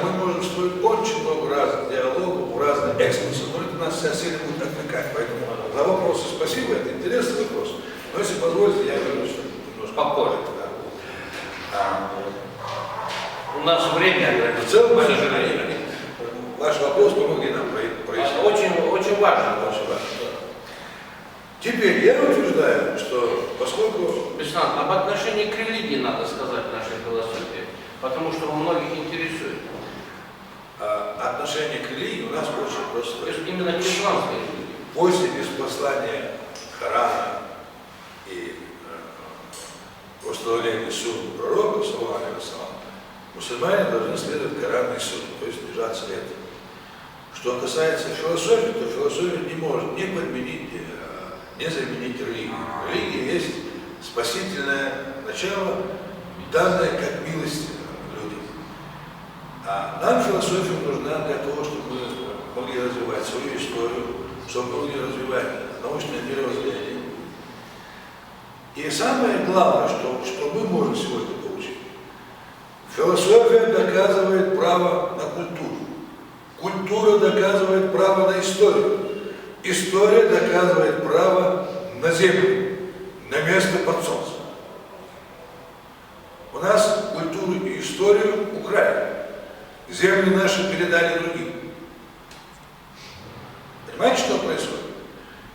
Мы можем строить очень много разных диалогов, разных экскурсов, но это нас все сильно будет отвлекать. Поэтому за вопросы спасибо, это интересный вопрос. Но если позволите, я вернусь немножко попозже. Да. У нас время, В целом, к сожалению. ваш вопрос помогли нам прояснить. Очень важно. Очень важно. Теперь я утверждаю, что поскольку... Беслан, об отношении к религии надо сказать в нашей философии, потому что у многих интересует. Отношение к религии у нас очень То простое. есть именно к исламской религии. После неспослания Корана и установления сунны пророка, саллаллаху алейхи ва саллям, мусульмане должны следовать Корану и сунне, то есть держаться этого. Что касается философии, то философия не может ни подменить, не заменить религию. Религия есть спасительное начало, данное как милость людям. А нам философия нужна для того, чтобы мы могли развивать свою историю, чтобы мы могли развивать научное мировоззрение. И самое главное, что мы можем сегодня получить. Философия доказывает право на культуру. Культура доказывает право на историю. История доказывает право на землю, на место под солнцем. У нас культуру и историю украли. Земли наши передали другим. Понимаете, что происходит?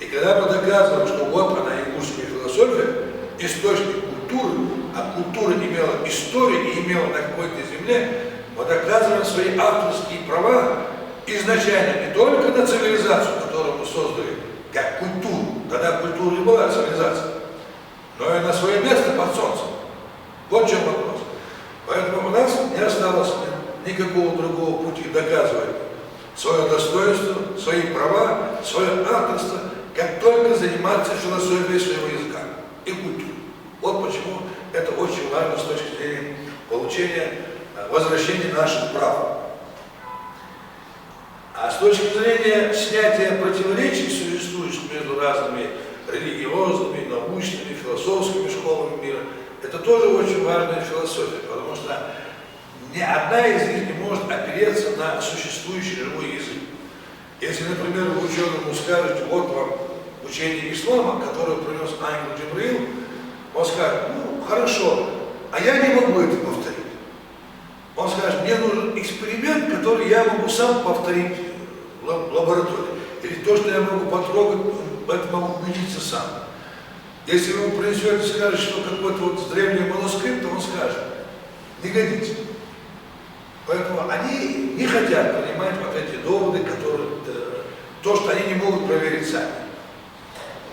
И когда мы доказываем, что вот она, ингушская философия, источник культуры, а культура имела историю и имела на какой-то земле, мы доказываем свои авторские права изначально не только на цивилизацию, которую мы создали, как культуру, тогда культура и была цивилизация, но и на свое место под солнцем. Вот в чем вопрос. Поэтому у нас не осталось никакого другого пути доказывать свое достоинство, свои права, свое авторство, как только заниматься философией своего языка и культурой. Вот почему это очень важно с точки зрения получения, возвращения наших прав. А с точки зрения снятия противоречий, существующих между разными религиозными, научными, философскими школами мира, это тоже очень важная философия, потому что ни одна из них не может опереться на существующий живой язык. Если, например, вы ученому скажете, вот вам учение ислама, которое принес ангел Джибраил, он скажет, ну, хорошо, а я не могу это повторить. Он скажет, мне нужен эксперимент, который я могу сам повторить в лаборатории. Или то, что я могу потрогать, в этом могу убедиться сам. Если вы ему принесете и скажете, что какой-то вот древний манускрипт, то он скажет, не годится. Поэтому они они не хотят понимать вот эти доводы, которые, то, что они не могут проверить сами.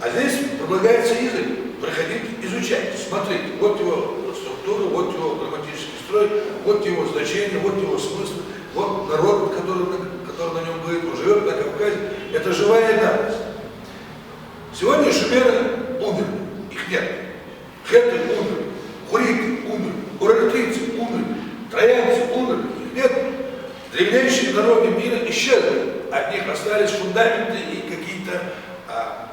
А здесь предлагается язык. Приходите, изучайте, смотрите. Вот его структура, вот его грамматический строй, вот его значение, вот его смысл, вот народ, который на нем говорит, он живет на Кавказе. Это живая данность. Сегодня шумеры умерли, их нет. Хетты умерли, хуриты умерли, урартийцы умерли, троянцы умерли, их нет. Древнейшие народы мира исчезли. От них остались фундаменты и какие-то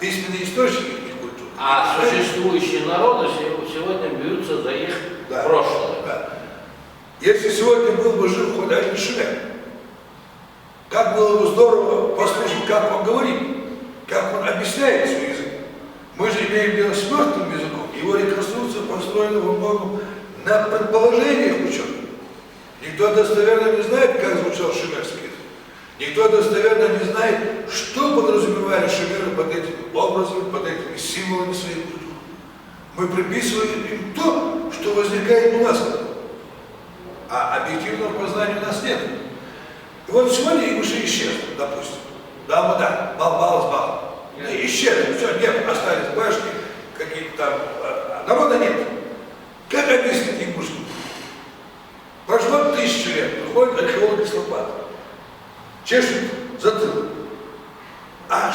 письменные источники их культуры. А существующие народы сегодня бьются за их прошлое. Да. Если сегодня был бы жив хоть один шумер, как было бы здорово послушать, как он говорит, как он объясняет свой язык. Мы же имеем дело с мертвым языком. Его реконструкция построена во многом на предположениях ученых. Никто достоверно не знает, как звучал шумерский язык. Никто достоверно не знает, что подразумевали шумеры под этими образами, под этими символами своей культуры. Мы приписываем им то, что возникает у нас. А объективного познания у нас нет. И вот сегодня их уже исчезли, допустим. Да, бал. Исчезли, все, нет, остались башни, какие-то там, народа нет. Как объяснить им мужчину? Прошло 1000 лет, приходит археолог из Лопаты, чешет затылок. А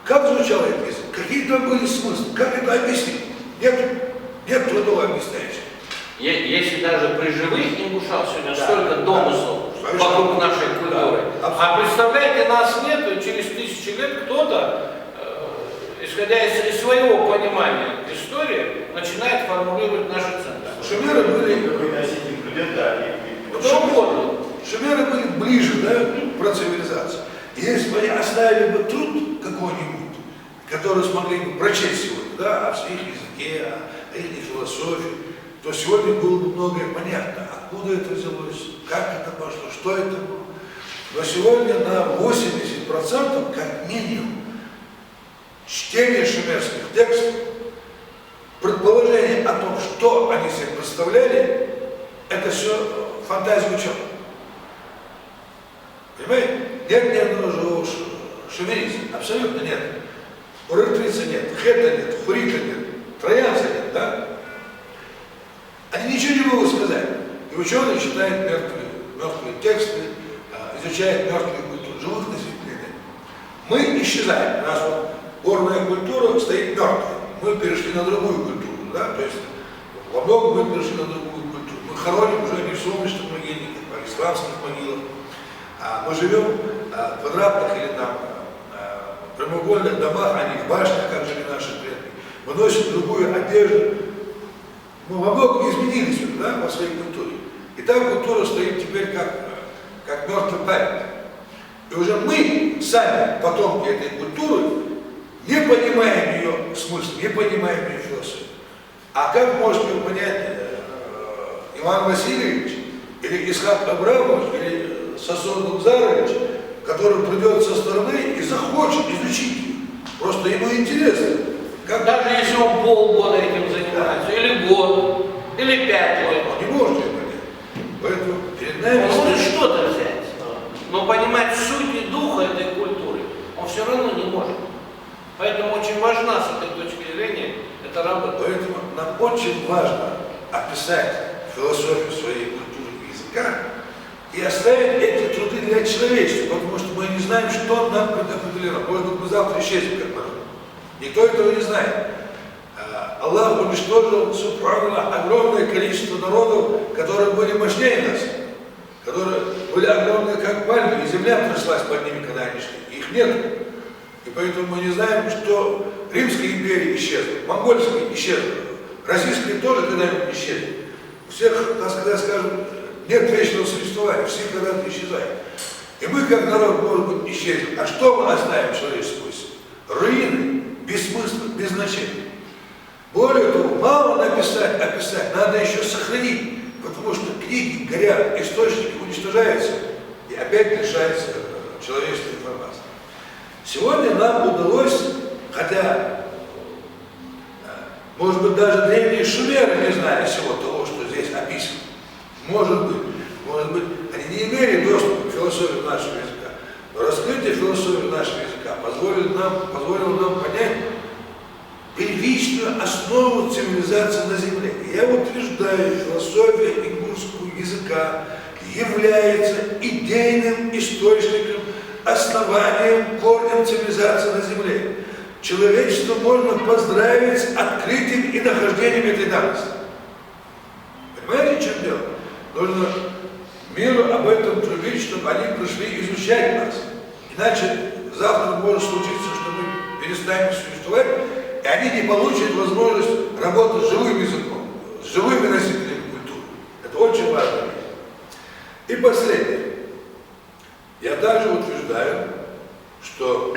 как звучал этот язык? Какие там были смыслы? Как это объяснить? Нет трудов объясняющих. Если даже при живых ингушах сегодня столько домыслов вокруг нашей культуры. А представляете, нас нет, и через 1000 лет кто-то, исходя из своего понимания истории, начинает формулировать наши ценности. Шумеры были... Шумеры были ближе, к цивилизации. И если бы они оставили бы труд какой-нибудь, который смогли бы прочесть сегодня, о их языке, о их философии, то сегодня было бы многое понятно, откуда это взялось, как это пошло, что это было. Но сегодня на 80% как минимум чтение шумерских текстов, предположение о том, что они себе представляли, это все фантазия ученых. Понимаете? Нет ни одного живого шумерийца, абсолютно нет. Урартийца нет, хетта нет, хурита нет, троянца нет, да? Они ничего не могут сказать. И ученые читают мертвые тексты, изучают мертвые культуры, живых носителей нет. Мы исчезаем. У нас вот горная культура стоит мертвая. Мы перешли на другую культуру, да? То есть во многом мы перешли на другую культуру. Мы хороним уже не в солнечных могильниках, а в исламских могилах. Мы живем в квадратных или там прямоугольных домах, а не в башнях, как жили наши предки. Мы носим другую одежду. Мы во многом изменились по своей культуре. И та культура стоит теперь как мертвый памятник. И уже мы сами, потомки этой культуры, не понимаем ее смысл, не понимаем ее философию. А как может ее понять Иван Васильевич, или Исхак Абрамович, или Сасон Гумзарович, который придет со стороны и захочет изучить ее? Просто ему интересно. Даже если он полгода этим занимается, или год, или 5 лет. Он не может ее понять. Поэтому перед нами... Он может что-то взять, но понимать суть и духа этой культуры он все равно не может. Поэтому очень важна с этой точки зрения эта работа. Поэтому нам очень важно описать философию своей культуры и языка и оставить эти труды для человечества, потому что мы не знаем, что нам предопределено. Может быть, мы завтра исчезнем как народ. Никто этого не знает. Аллах уничтожил, субханаллах, огромное количество народов, которые были мощнее нас, которые были огромные, как пальмы, и земля тряслась под ними, когда они шли. Их нет. И поэтому мы не знаем, что Римская империя исчезла, Монгольская исчезла, Российская тоже когда-нибудь исчезнет. У всех, так сказать, скажем, нет вечного существования, все когда-то исчезают. И мы, как народ, может быть, исчезнем. А что мы оставим человеческую силу? Руины, без смысла, без значения. Более того, мало написать, описать, надо еще сохранить, потому что книги горят, источники уничтожаются, и опять лишается человеческой информации. Сегодня нам удалось, хотя, может быть, даже древние шумеры не знали всего того, что здесь описано. Может быть, они не имели я утверждаю, философия ингушского языка является идейным источником, основанием, корнем цивилизации на Земле. Человечество можно поздравить с открытием и нахождением этой данности. Понимаете, в чем дело? Нужно миру об этом трубить, чтобы они пришли изучать нас. Иначе завтра может случиться, что мы перестанем существовать, и они не получат возможность работать с живым языком, с живыми носителями культуры. Это очень важно. И последнее. Я также утверждаю, что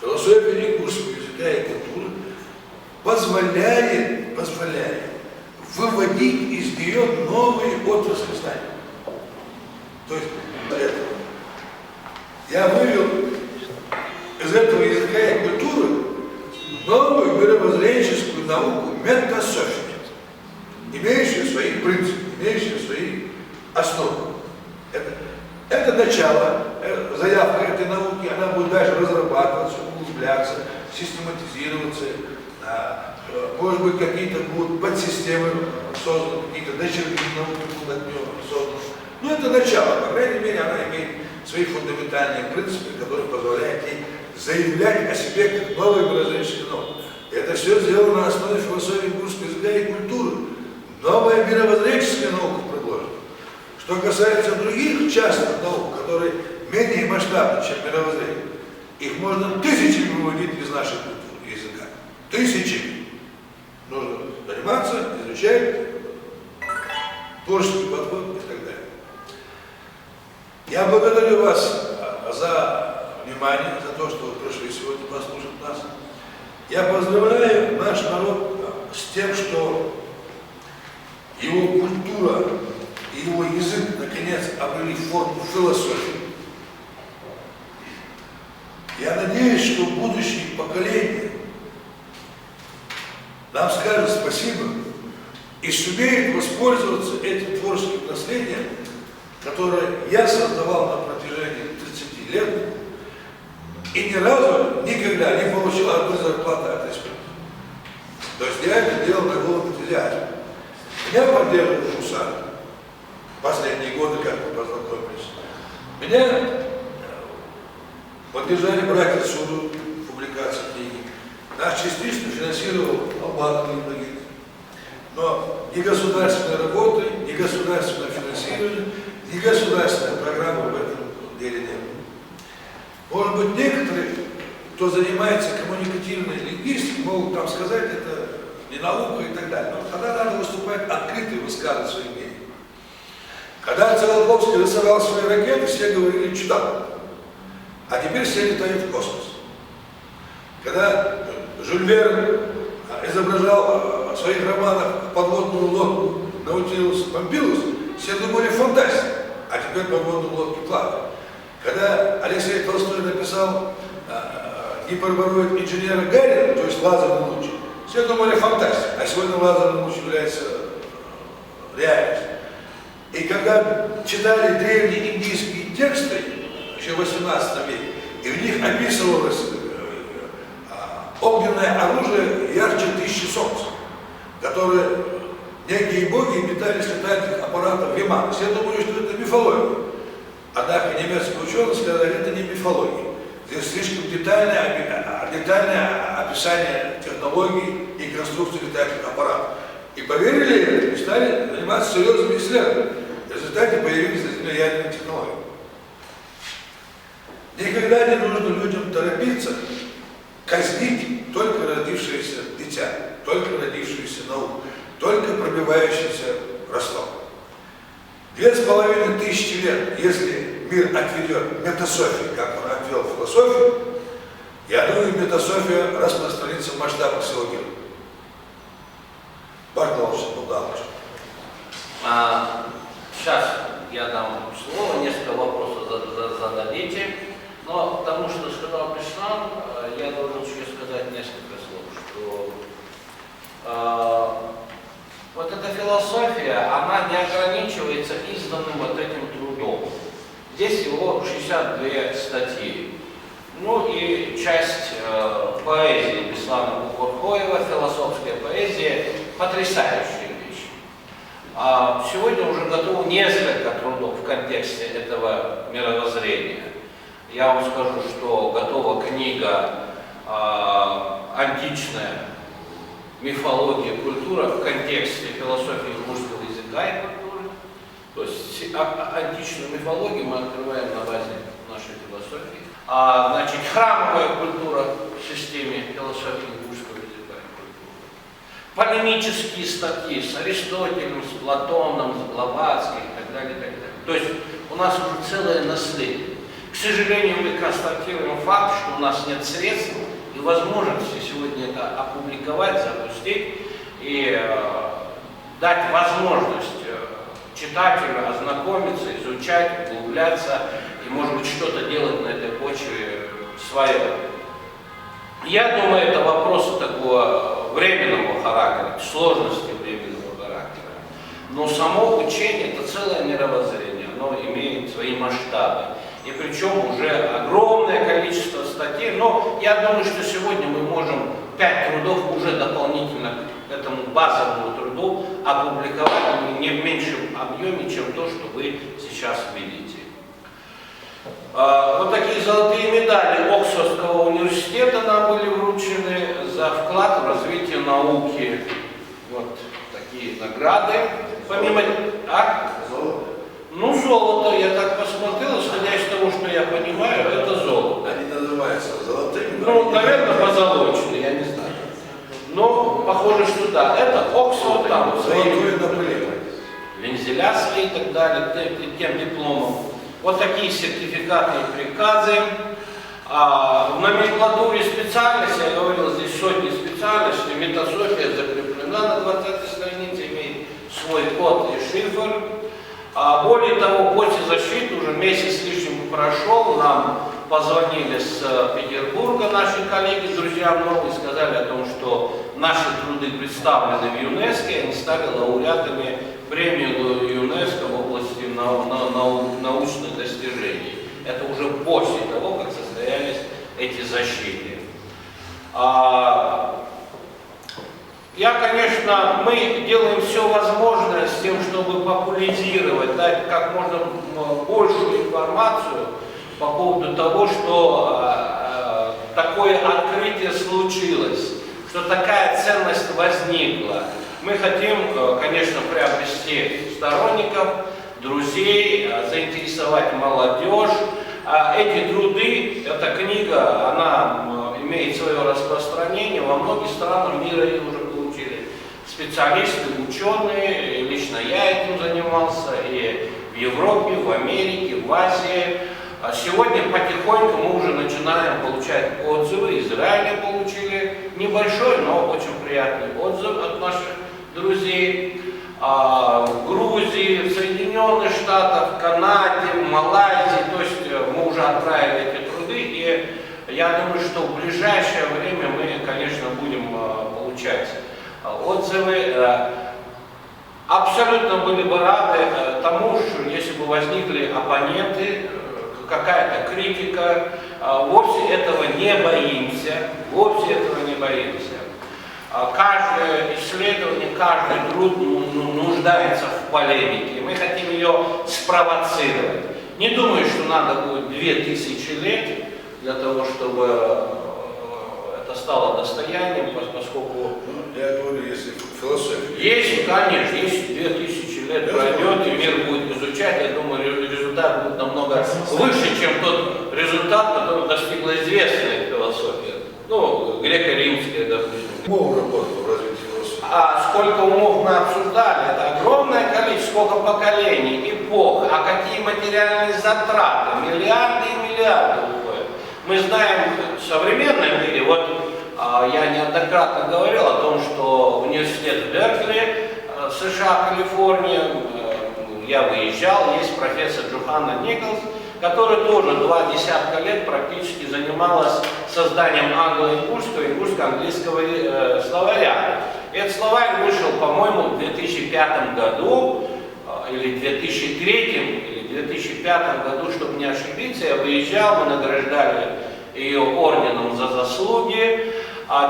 философия ингушского языка и культуры позволяет выводить из нее новые отрасли знаний. То есть я вывел из этого языка и культуры новую мировоззренческую науку метасофию, имеющую свои принципы, имеющую свои основы. Это начало, заявка этой науки, она будет дальше разрабатываться, углубляться, систематизироваться. Может быть, какие-то будут подсистемы созданы, какие-то дочерние науки будут от нее созданы. Но это начало, по крайней мере, она имеет свои фундаментальные принципы, которые позволяют ей заявлять о себе как новая мировоззренческая наука. Это все сделано на основе философии ингушского языка и культуры. Новая мировоззренческая наука предложена. Что касается других частных наук, которые менее масштабны, чем мировоззрение, их можно тысячами выводить из нашей культуры, языка. Тысячами. Нужно заниматься, изучать, творческий подход и так далее. Я благодарю вас за внимание, за то, что вы пришли сегодня послушать нас. Я поздравляю наш народ с тем, что его культура и его язык наконец обрели форму философии. Я надеюсь, что будущие поколения нам скажут спасибо и сумеют воспользоваться этим творческим наследием, которое я создавал на протяжении 30 лет и ни разу никогда не получил одной зарплаты от республики. То есть я это делал на голом энтузиазме. Меня поддерживал Жусан последние годы, как мы познакомились. Меня поддержали братья Суду в публикации книги. Нас частично финансировал Албан Лимбагин. Но ни государственной работы, ни государственного финансирования, ни государственной программы в этом деле нет. Может быть, некоторые, кто занимается коммуникативной лингвистикой, могут там сказать, это не наука и так далее. Но тогда надо выступать открыто и высказывать свои мнения. Когда Циолковский рисовал свои ракеты, все говорили, чудак. А теперь все летают в космос. Когда Жюль Верн изображал в своих романах подводную лодку Наутилус Помпилиус, все думали фантастика, а теперь подводные лодки плавают. Когда Алексей Толстой написал гипербороид инженера Гарина, то есть лазерный луч, все думали фантастика, а сегодня лазерный луч является реальностью. И когда читали древние индийские тексты, еще в 18 веке, и в них описывалось огненное оружие ярче 1000 солнц, которые некие боги метались летательных аппаратов Вимана. Все думали, что это мифология. Однако немецкие ученые сказали, это не мифология. Здесь слишком детальное описание технологий и конструкции летательных аппаратов. И поверили и стали заниматься серьезными исследованиями. В результате появились на Земле ядерные технологии. Никогда не нужно людям торопиться казнить только родившееся дитя, только родившуюся науку, только пробивающийся росток. 2500 лет, если мир отведет метасофии, как он отвел философию, я думаю, метасофия распространится в масштабах всего мира. Сейчас я дам слово, несколько вопросов зададите, но потому что сказал Беслан, я должен еще сказать несколько слов, что вот эта философия, она не ограничивается изданным вот этим трудом. Здесь всего 62 статьи. Ну и часть поэзии Беслана Букурхоева, философская поэзия. потрясающая вещь. Сегодня уже готово несколько трудов в контексте этого мировоззрения. Я вам скажу, что готова книга «Античная мифология и культура» в контексте философии русского языка и культуры. То есть античную мифологию мы открываем на базе нашей философии. Значит, храмовая культура в системе философии русского языка и культуры. Полемические статьи с Аристотелем, с Платоном, с Блаватским и так далее, и так далее. То есть у нас уже целое наследие. К сожалению, мы констатируем факт, что у нас нет средств и возможности сегодня это опубликовать, запустить и дать возможность читателю ознакомиться, изучать, углубляться и, может быть, что-то делать на этой почве свое. Я думаю, это вопрос такого временного характера, сложности временного характера. Но само учение – это целое мировоззрение, оно имеет свои масштабы. И причем уже огромное количество статей. Но я думаю, что сегодня мы можем 5 трудов уже дополнительно к этому базовому труду опубликовать не в меньшем объеме, чем то, что вы сейчас видите. Вот такие золотые медали Оксфордского университета нам были вручены за вклад в развитие науки. Вот такие награды. Помимо... Ну, золото, я так посмотрел, исходя из того, что я понимаю, это золото. Они называются золотыми? Ну, наверное, позолоченные, я не знаю. Но похоже, что да. Это Оксфорд, там Золотое напыление. вензеля свои и так далее, тем дипломом. Вот такие сертификаты и приказы. В номенклатуре специальности, я говорил, здесь сотни специальностей, метасофия закреплена на 20-й странице, имеет свой код и шифр. Более того, после защиты уже месяц с лишним прошел, нам позвонили с Петербурга наши коллеги, друзья новые, сказали о том, что наши труды представлены в ЮНЕСКО, и они стали лауреатами премии ЮНЕСКО в области научных достижений. Это уже после того, как состоялись эти защиты. Мы делаем все возможное с тем, чтобы популяризировать, дать как можно большую информацию по поводу того, что такое открытие случилось, что такая ценность возникла. Мы хотим, конечно, приобрести сторонников, друзей, заинтересовать молодежь. Эти труды, эта книга, она имеет свое распространение во многих странах мира, и уже получили специалисты, ученые, лично я этим занимался и в Европе, в Америке, в Азии. Сегодня потихоньку мы уже начинаем получать отзывы. Израиля получили небольшой, но очень приятный отзыв от наших друзей. В Грузии, в Соединенных Штатах, в Канаде, в Малайзии, то есть мы уже отправили эти труды, и я думаю, что в ближайшее время мы, конечно, будем получать отзывы. Абсолютно были бы рады тому, что если бы возникли оппоненты, какая-то критика, вовсе этого не боимся, вовсе этого не боимся. Каждое исследование, каждый труд нуждается в полемике. Мы хотим ее спровоцировать. Не думаю, что надо будет 2000 лет для того, чтобы это стало достоянием, поскольку... Я говорю, если философия... Если, конечно, если 2000 лет пройдет и мир будет изучать, я думаю, результат будет намного выше, чем тот результат, который достигла известная философия. Ну, греко-римская, допустим. Умов работал в развитии философии. Сколько умов мы обсуждали, это огромное количество, сколько поколений, эпох, а какие материальные затраты, миллиарды и миллиарды уходят. Мы знаем в современном мире, вот я неоднократно говорил о том, что университет в Беркли, США, Калифорния, я выезжал, есть профессор Джоханна Николс, которая тоже 2 десятка лет практически занималась созданием англо-ингушского и ингушско-английского словаря. Этот словарь вышел, по-моему, в 2005 году, или 2003, или 2005 году, чтобы не ошибиться. Я выезжал, мы награждали ее орденом за заслуги.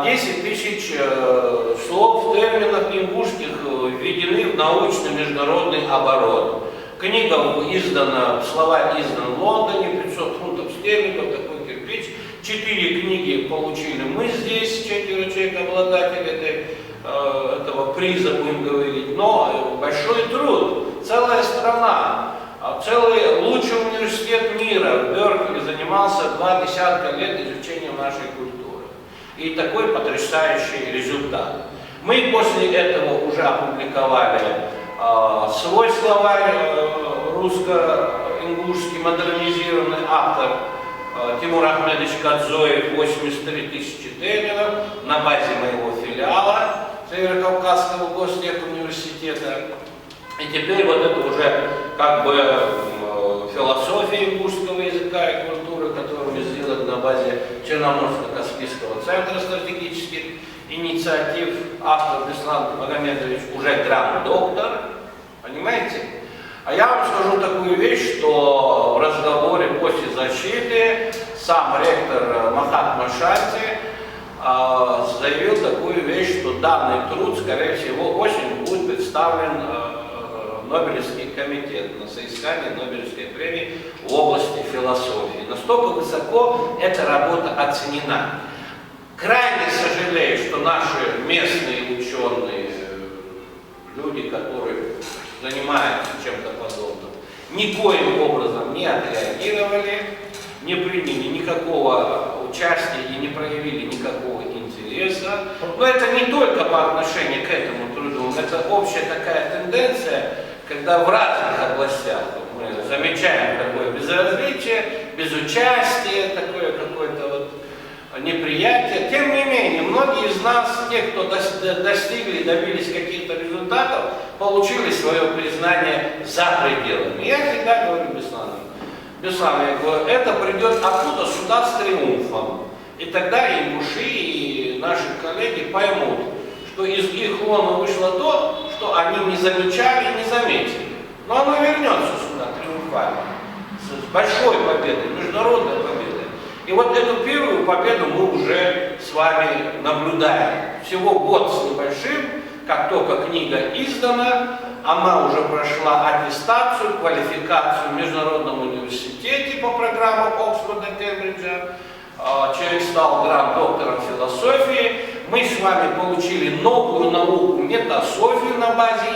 10 тысяч слов, терминов ингушского заявил научный международный оборот. Книга издана, словарь издан в Лондоне, 500 фунтов стерлингов, такой кирпич. 4 книги получили мы здесь, 4 человек обладатели этого приза, будем говорить. Но большой труд, целая страна, целый лучший университет мира в Беркли занимался 2 десятка лет изучением нашей культуры. И такой потрясающий результат. Мы после этого уже опубликовали свой словарь русско-ингушский, модернизированный, автор Тимур Ахмедович Кадзоев, 83 тысячи терминов, на базе моего филиала Северо-Кавказского гостехуниверситета. И теперь вот это уже как бы философия ингушского языка и культуры, которую сделали на базе Черноморско-Каспийского центра стратегических инициатив. Автор Беслан Магомедович уже гранд-доктор, понимаете? А я вам скажу такую вещь, что в разговоре после защиты сам ректор Махатма Шанти заявил такую вещь, что данный труд, скорее всего, осенью будет представлен Нобелевский комитет на соискание Нобелевской премии в области философии. Настолько высоко эта работа оценена. Крайне сожалею, что наши местные ученые, люди, которые занимаются чем-то подобным, никоим образом не отреагировали, не приняли никакого участия и не проявили никакого интереса. Но это не только по отношению к этому труду, это общая такая тенденция, когда в разных областях мы замечаем такое безразличие, безучастие, такое какое-то вот неприятие. Тем не менее, многие из нас, те, кто достигли и добились каких-то результатов, получили свое признание за пределами. Я всегда говорю Беслану, я говорю, это придет оттуда сюда с триумфом. И тогда и ингуши, и наши коллеги поймут, что из их лона вышло то, что они не замечали и не заметили. Но оно вернется сюда триумфально, с большой победой, международной победой. И вот эту первую победу мы уже с вами наблюдаем. Всего год с небольшим, как только книга издана, она уже прошла аттестацию, квалификацию в Международном университете по программам Оксфорда, Кембриджа. Человек стал гранд-доктором философии. Мы с вами получили новую науку метасофию на базе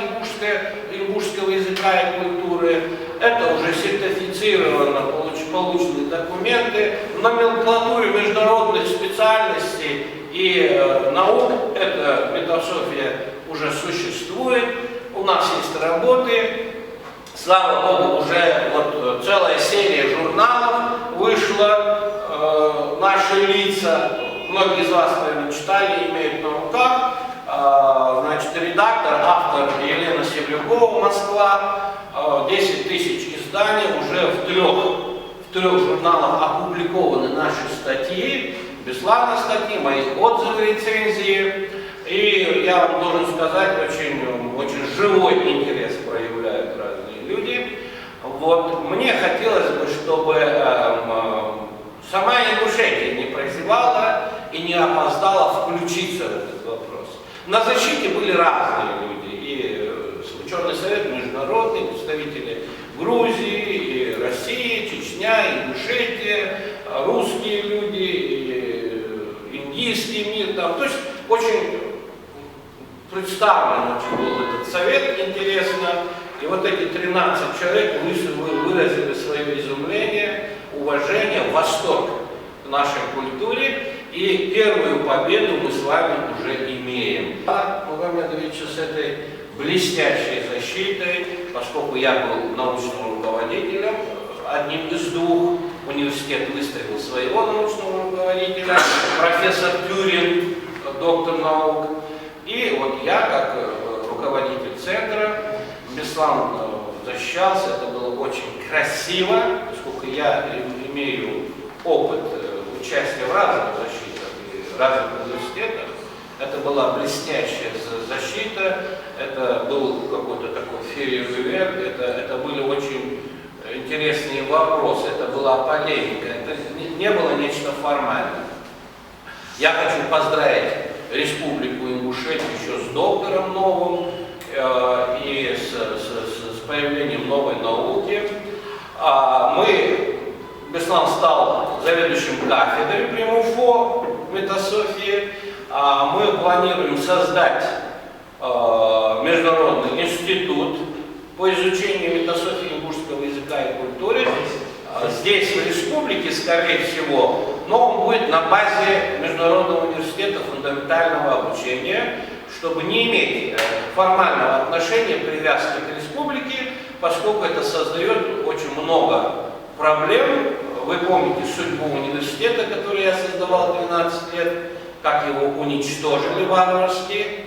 ингушского языка и культуры. Это уже сертифицировано, получены документы. В номенклатуре международных специальностей и наук эта метасофия уже существует. У нас есть работы. Слава Богу, уже вот целая серия журналов вышла. Наши лица, многие из вас, наверное, читали, имеют на руках. Значит, редактор, автор Елена Севлюкова, Москва, 10 тысяч изданий, уже в трех журналах опубликованы наши статьи, Беслана статьи, мои отзывы, рецензии. И я вам должен сказать, очень живой интерес проявляют разные люди. Вот, мне хотелось бы, чтобы сама Ингушетия не прозевала и не опоздала включиться в этот вопрос. На защите были разные люди, и ученый совет международный, представители Грузии, и России, Чечня, Ингушетия, русские люди, и индийский мир, там, то есть очень представлен был этот совет, интересно. И вот эти 13 человек выразили свое изумление, уважение, восторг к нашей культуре. И первую победу мы с вами уже имеем. Магомедовича с этой блестящей защитой, поскольку я был научным руководителем, одним из двух, университет выставил своего научного руководителя, профессор Тюрин, доктор наук. И вот я, как руководитель центра, Беслан защищался, это было очень красиво, поскольку я имею опыт участия в разных защитах и разных университетах. Это была блестящая защита, это был какой-то такой фейерверк, это были очень интересные вопросы, это была полемика, это не было нечто формальное. Я хочу поздравить Республику Ингушетию еще с доктором новым, и появлением новой науки. Беслан стал заведующим кафедрой при МУФО метасофии. Мы планируем создать международный институт по изучению метасофии ингушского языка и культуры. Здесь, в республике, скорее всего, но он будет на базе Международного университета фундаментального обучения, чтобы не иметь формального отношения, привязки к республике, поскольку это создает очень много проблем. Вы помните судьбу университета, который я создавал 12 лет, как его уничтожили варварски.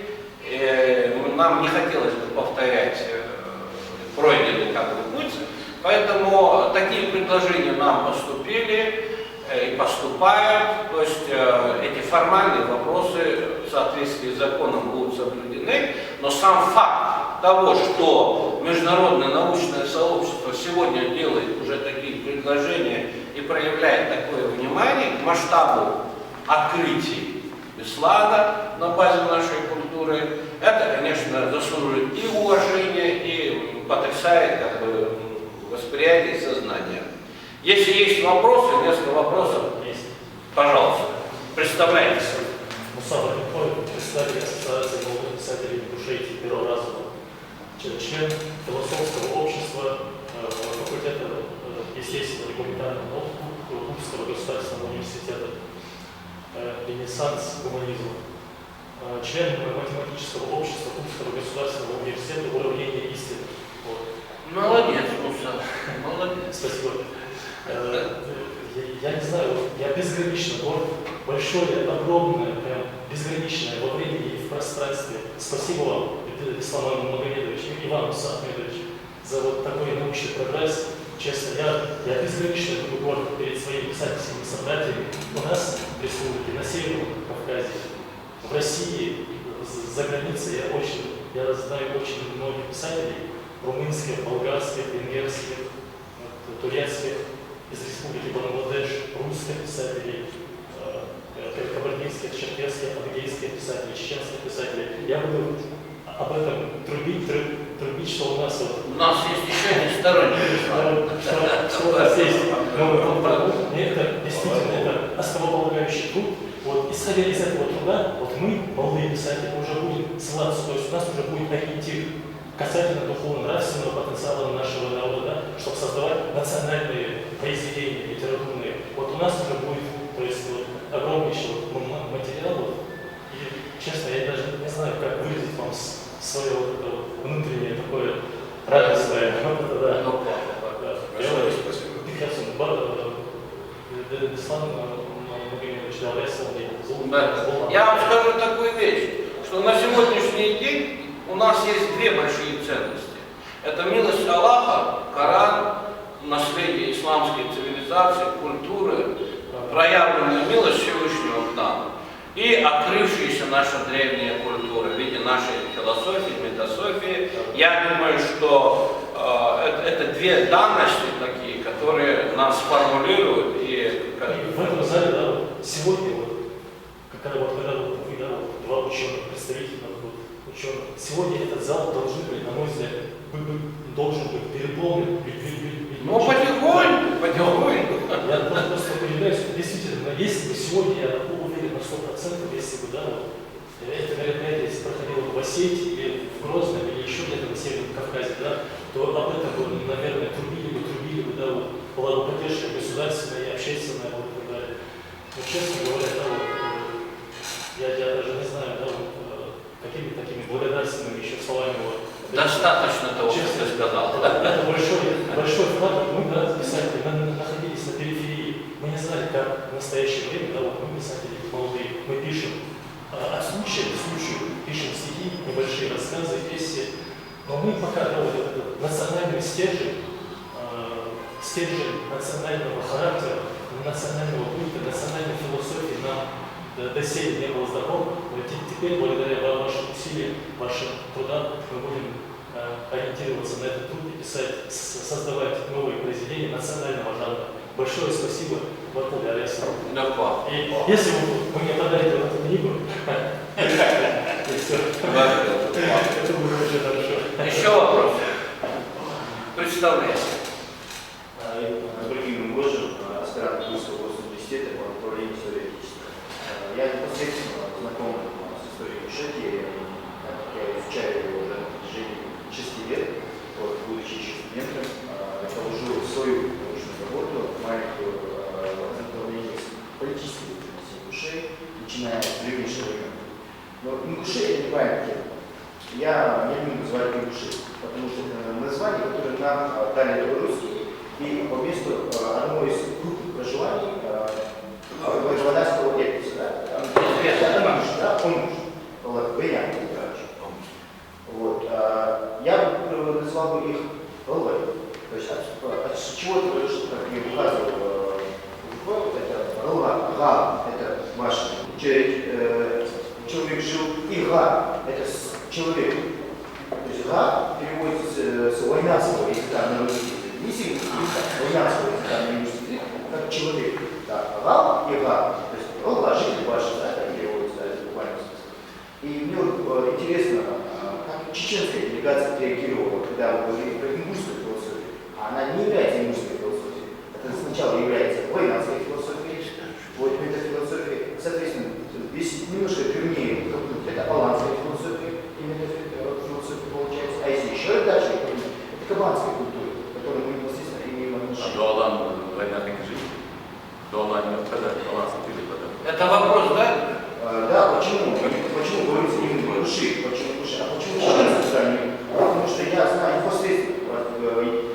Нам не хотелось бы повторять пройденный путь, поэтому такие предложения нам поступили и поступают, то есть эти формальные вопросы в соответствии с законом будут соблюдены, но сам факт того, что международное научное сообщество сегодня делает уже такие предложения и проявляет такое внимание к масштабу открытий Беслана на базе нашей культуры, это, конечно, заслуживает и уважения, и потрясает восприятие и сознание. Если есть вопросы, несколько вопросов, Есть. пожалуйста, представляйтесь. Мусафа Николаев, председатель Ассоциации молодых писателей Ингушетии «Перо разума», член философского общества факультета естественного и гуманитарных наук Иркутского государственного университета «Ренессанс гуманизма», член математического общества Иркутского государственного университета уравнения истины. Вот. Молодец, Муса, молодец. Спасибо. Я не знаю, я безгранично горд, большое, огромное, прям безграничное во времени и в пространстве. Спасибо вам, Беслан Магомедович и Иван Ахмедович, за вот такой научный прогресс. Честно, я безгранично буду горд перед своими писательскими собратьями. У нас в республике, на Северном Кавказе, в России, за границей я знаю очень многих писателей, румынских, болгарских, венгерских, турецких, из республики Бангладеш, русских писателей, кабардинских, черкесских, адыгейских писателей, чеченских писателей. Я буду об этом трубить, что у нас вот... У нас есть еще один сторонний Беслан. Что у нас есть новый продукт, это действительно это основополагающий труд. Вот, исходя из этого труда, вот мы, молодые писатели, уже будем ссылаться, то есть у нас уже будет ориентир касательно духовно-нравственного потенциала нашего народа, да, чтобы создавать национальные произведения литературные. Вот у нас уже будет, то есть, вот, огромнейший материал. Вот, и, честно, я даже не знаю, как выразить вам свое вот это вот внутреннее такое радостное. Я вам скажу такую вещь, что на сегодняшний день у нас есть две большие ценности. Это милость Аллаха, Коран, наследие исламской цивилизации, культуры, проявленная милость Всевышнего к нам и открывшаяся наша древняя культура в виде нашей философии, метасофии. Я думаю, что это две данности такие, которые нас формулируют. И в этом зале, да, вот, сегодня, вот, когда вы, да, два ученых, представителя ученых, сегодня этот зал должен быть, на мой взгляд, должен быть переполнен. Ну, потихоньку. Я просто понимаю, что действительно, если бы сегодня, я уверен на 100%, если бы, да, вот, это мероприятие, если проходило бы в Осетии или в Грозном, или еще где-то на Северном Кавказе, да, то об этом бы, наверное, трубили бы, да, вот, была бы поддержка государственная и общественная, вот, и так далее. Но, честно говоря, да, вот, я даже не знаю, да, вот, какими такими благодарственными еще словами. Вот, достаточно того, что ты сказал. Это большой вклад. Мы, да, писатели, находились на периферии. Мы не знали, как в настоящее время, да, вот мы писатели молодые, мы пишем от случая к случаю, пишем стихи, небольшие рассказы, песни. Но мы пока, да, вот этот национальный стержень национального характера, национального быта, национальной философии нам доселе не был знаком. Но теперь, благодаря вашим усилиям, вашим трудам, мы будем ориентироваться на этот труд и писать, создавать новые произведения национального жанра. Большое спасибо, Баталий Алясов. И если вы мне подарите эту книгу, это будет очень хорошо. Еще вопрос. представляете? Ибрагим Ингожин, аспирант Русского госуниверситета по направлению истории Отечества. Я непосредственно знаком с историей Ингушетии, так как я изучаю его уже на протяжении 6 лет, вот, будучи еще студентом, я положил свою научную работу, маленькую направление политической деятельности ингушей, начиная с древнейшего времени. Но ингушей это неправильный термин. Я не буду называть ингушей, потому что это название, которое нам дали русские, и по месту одного из крупных проживаний Володарского этноса, да, он военный, вот, я бы назвал бы их головой, то есть от чего-то, как я указывал, это голова, это ваш человек жил, и га, это человек, то есть га переводится с войнанского языка на русский. Не сильно славянского языка на русский язык, как человек. Да, гал и гал, то есть голова, житель ваши, да, так переводится, да, буквально смысл. И мне вот интересно, как чеченская делегация реагировала, когда вы говорили про ингушскую философию. Она не является ингушской философией. Это сначала является войнанской философией, вот эта философия, соответственно, здесь немножко древнее, это аланская философия, именно философия получается. А если еще дальше, это кабанская культура, которую мы непосредственно имеем отношение. До Алан война как жить? До Алан не отпадает, Алан стыдит потом. Это вопрос, да? Да, почему? Почему говорится именно души? Почему души? А почему чеченцы? Потому что я знаю непосредственно,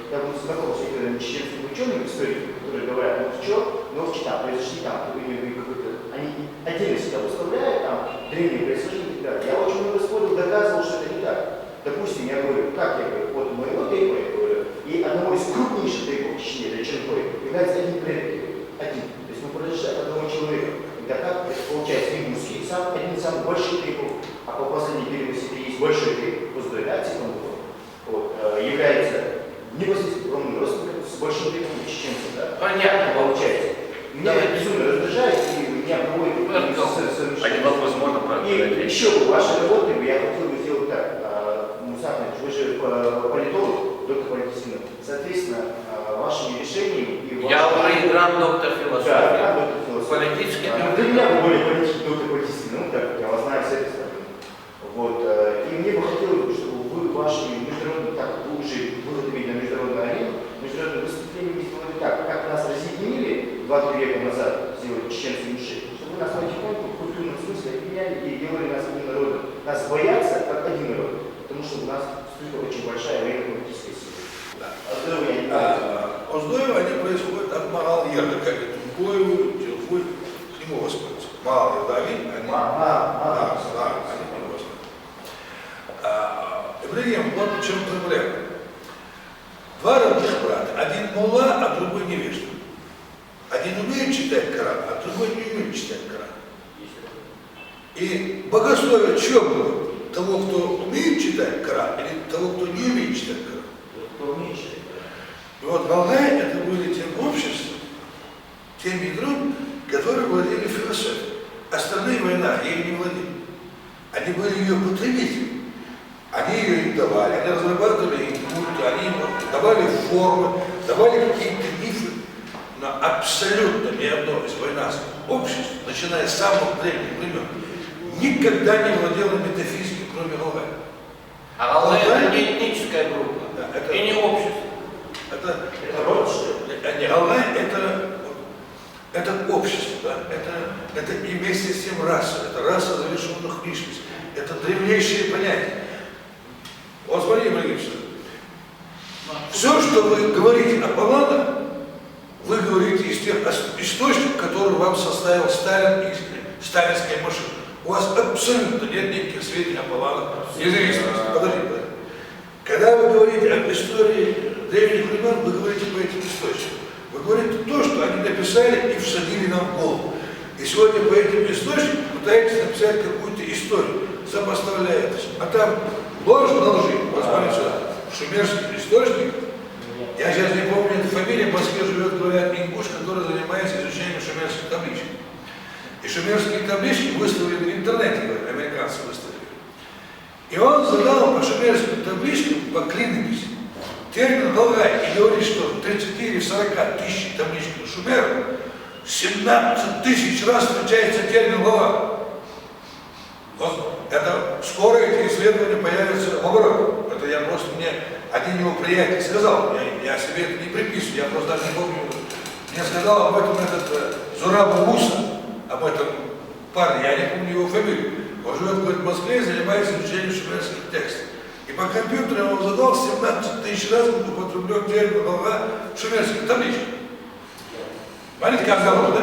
я был знаком с некоторыми чеченскими учеными, историками, которые говорят, ну что, но там произошли там, они отдельно себя выставляют, там, древние происхождения и так далее. Я очень много спорил, доказывал, что это не так. Допустим, я говорю, как я говорю, от моего тейпа, я говорю, и одного из крупнейших тейпов в Чечне, это Черной, является один предок, один. То есть мы произошли от одного человека. Тогда как получается ингушский, один из самых больших тейпов, а по последней переписи есть большой тейп, вот, является непосредственно огромным родственником с большим тейпом чеченцев, да? Понятно. Получается. Меня это безумно раздражает, и меня проводит Один вопрос можно и еще ваши работы, я хотел бы сделать так. Мусафин, вы же политолог, доктор политических наук. Соответственно, вашими решениями и Я уже гранд-доктор философии. Да, доктор философии. Политический Для меня вы более политический доктор политических наук, так как я вас знаю с этой стороны. Вот. И мне бы хотелось, чтобы вы вашими международными, так как вы уже выходили на международную арену, международные выступления сделали так, как нас разъединили 2-3 века назад, сделали чеченцы и мыши, чтобы вы нас потихоньку в культурном смысле объединяли и делали нас одним народом. Нас боятся как один народ, потому что у нас очень большая военно-политическая сила. Да. Оздоева я не знаю. Оздоева, они происходят от Марал-Ерда, как и Тункоеву, Тюркуй, к нему восходятся. Марал-Ердави, они... Да, они к нему восходятся. Ибрагим, вот в чем проблема. Два родных брата, один мулла, а другой невежда. Один умеет читать Коран, а другой не умеет читать Коран. И богословие в чем было? Того, кто умеет читать Коран, или того, кто не умеет читать Коран? Кто умеет читать Коран. И вот Алгай это были тем обществом, тем ядром, которые владели философией. Остальные война ею не владели. Они были ее потребителями. Они ее им давали, они разрабатывали им культы, они им давали формы, давали какие-то мифы. Но абсолютно ни одно из войнанских обществ, начиная с самых древних времен, никогда не владело метафизикой, кроме Алгая. А Алгай это не этническая группа, Да, это, и не общество. это род, что ли? Не, Алгай это общество, да? Это и вместе с тем раса, это раса завершенных личностей, это древнейшие понятия. Вот смотри, Ибрагим, все, что вы говорите о Палладах, вы говорите из тех источников, которые вам составил Сталин и сталинская машина. У вас абсолютно нет никаких сведений о Палладах, независимо. Подожди. Когда вы говорите об истории древних времен, вы говорите по этим источникам. Вы говорите то, что они написали и всадили нам в голову. И сегодня по этим источникам пытаетесь написать какую-то историю, сопоставляя это. А там ложь на лжи. Вот смотрите сюда. Шумерский источник. Я сейчас не помню, эта фамилия в Москве живет, говорят, ингуш, который занимается изучением шумерских табличек. И шумерские таблички выставлены в интернете, говорят, американцы выставили. И он задал по шумерским табличкам, по клинописи, термин Галгай и говорит, что в 30 или 40 тысяч табличных шумеров 17 тысяч раз встречается термин Галгай. Вот это скоро эти исследования появятся в обороте. Это я просто мне один его приятель сказал, я себе это не приписываю, я просто даже не помню. Мне сказал об этом этот Зураб Муса, об этом парне, я не помню его фамилию. Он живет в Москве и занимается изучением шумерских текстов. И по компьютеру он задал 17 тысяч раз употреблен термин Галгай в шумерских табличках. Понимаете, как давно, да?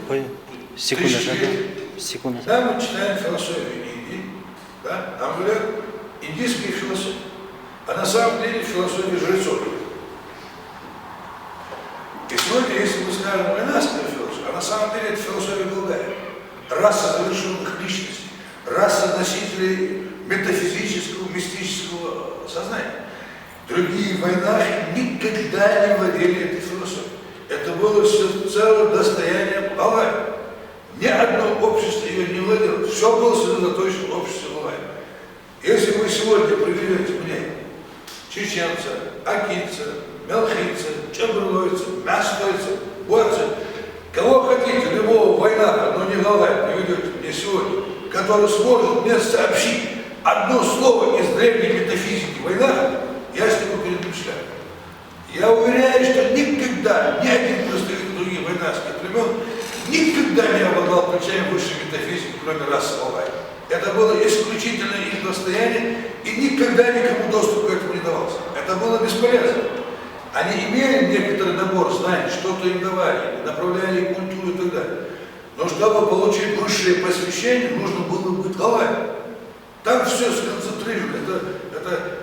Ой, секунда. Да, мы читаем философию Индии, да, нам говорят индийские философии, а на самом деле философия жрецов. И сегодня, если мы скажем войнарская философия, а на самом деле это философия Галгая, раса завершенных личностей, раса носителей метафизического, мистического сознания. Другие войнахи никогда не владели этой философией. Это было целое достояние Галгая. Ни одно общество ее не владело. Все было сосредоточено в обществе Галгая. Если вы сегодня приведете мне чеченца, акинца, мелхийца, чабрлойца, мястойца, борца, кого хотите, любого войнака, но не Галгая, приведете мне сегодня, который сможет мне сообщить одно слово из древней метафизики войнака, я сниму перед ним шляпу. Я уверяю, что никогда ни один представитель других войнарских племен никогда не обладал ключами высшей метафизики, кроме расы Галгая. Это было исключительно их достояние, и никогда никому доступ к этому не давался. Это было бесполезно. Они имели некоторый набор знаний, что-то им давали, направляли культуру и так далее. Но чтобы получить высшее посвящение, нужно было быть Галгаем. Там все сконцентрировано.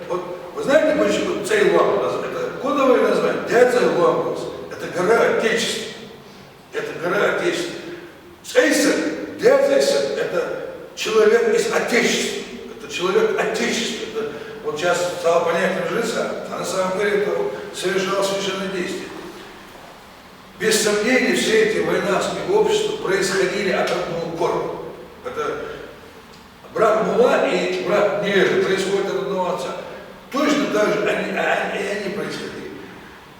Вот, вы знаете, почему Цейлон? Это кодовое название. Дядзайлон. Это гора Отечества. Это гора Отечества. Цейсер, Дядзайсер, это человек из Отечества. Это человек Отечества. Это, вот сейчас стало понятием жреца, а на самом деле это совершал священное действие. Без сомнения, все эти войнарские общества происходили от одного корня. Это брат Мула и брат Невежа происходят от одного отца. Точно так же они происходили.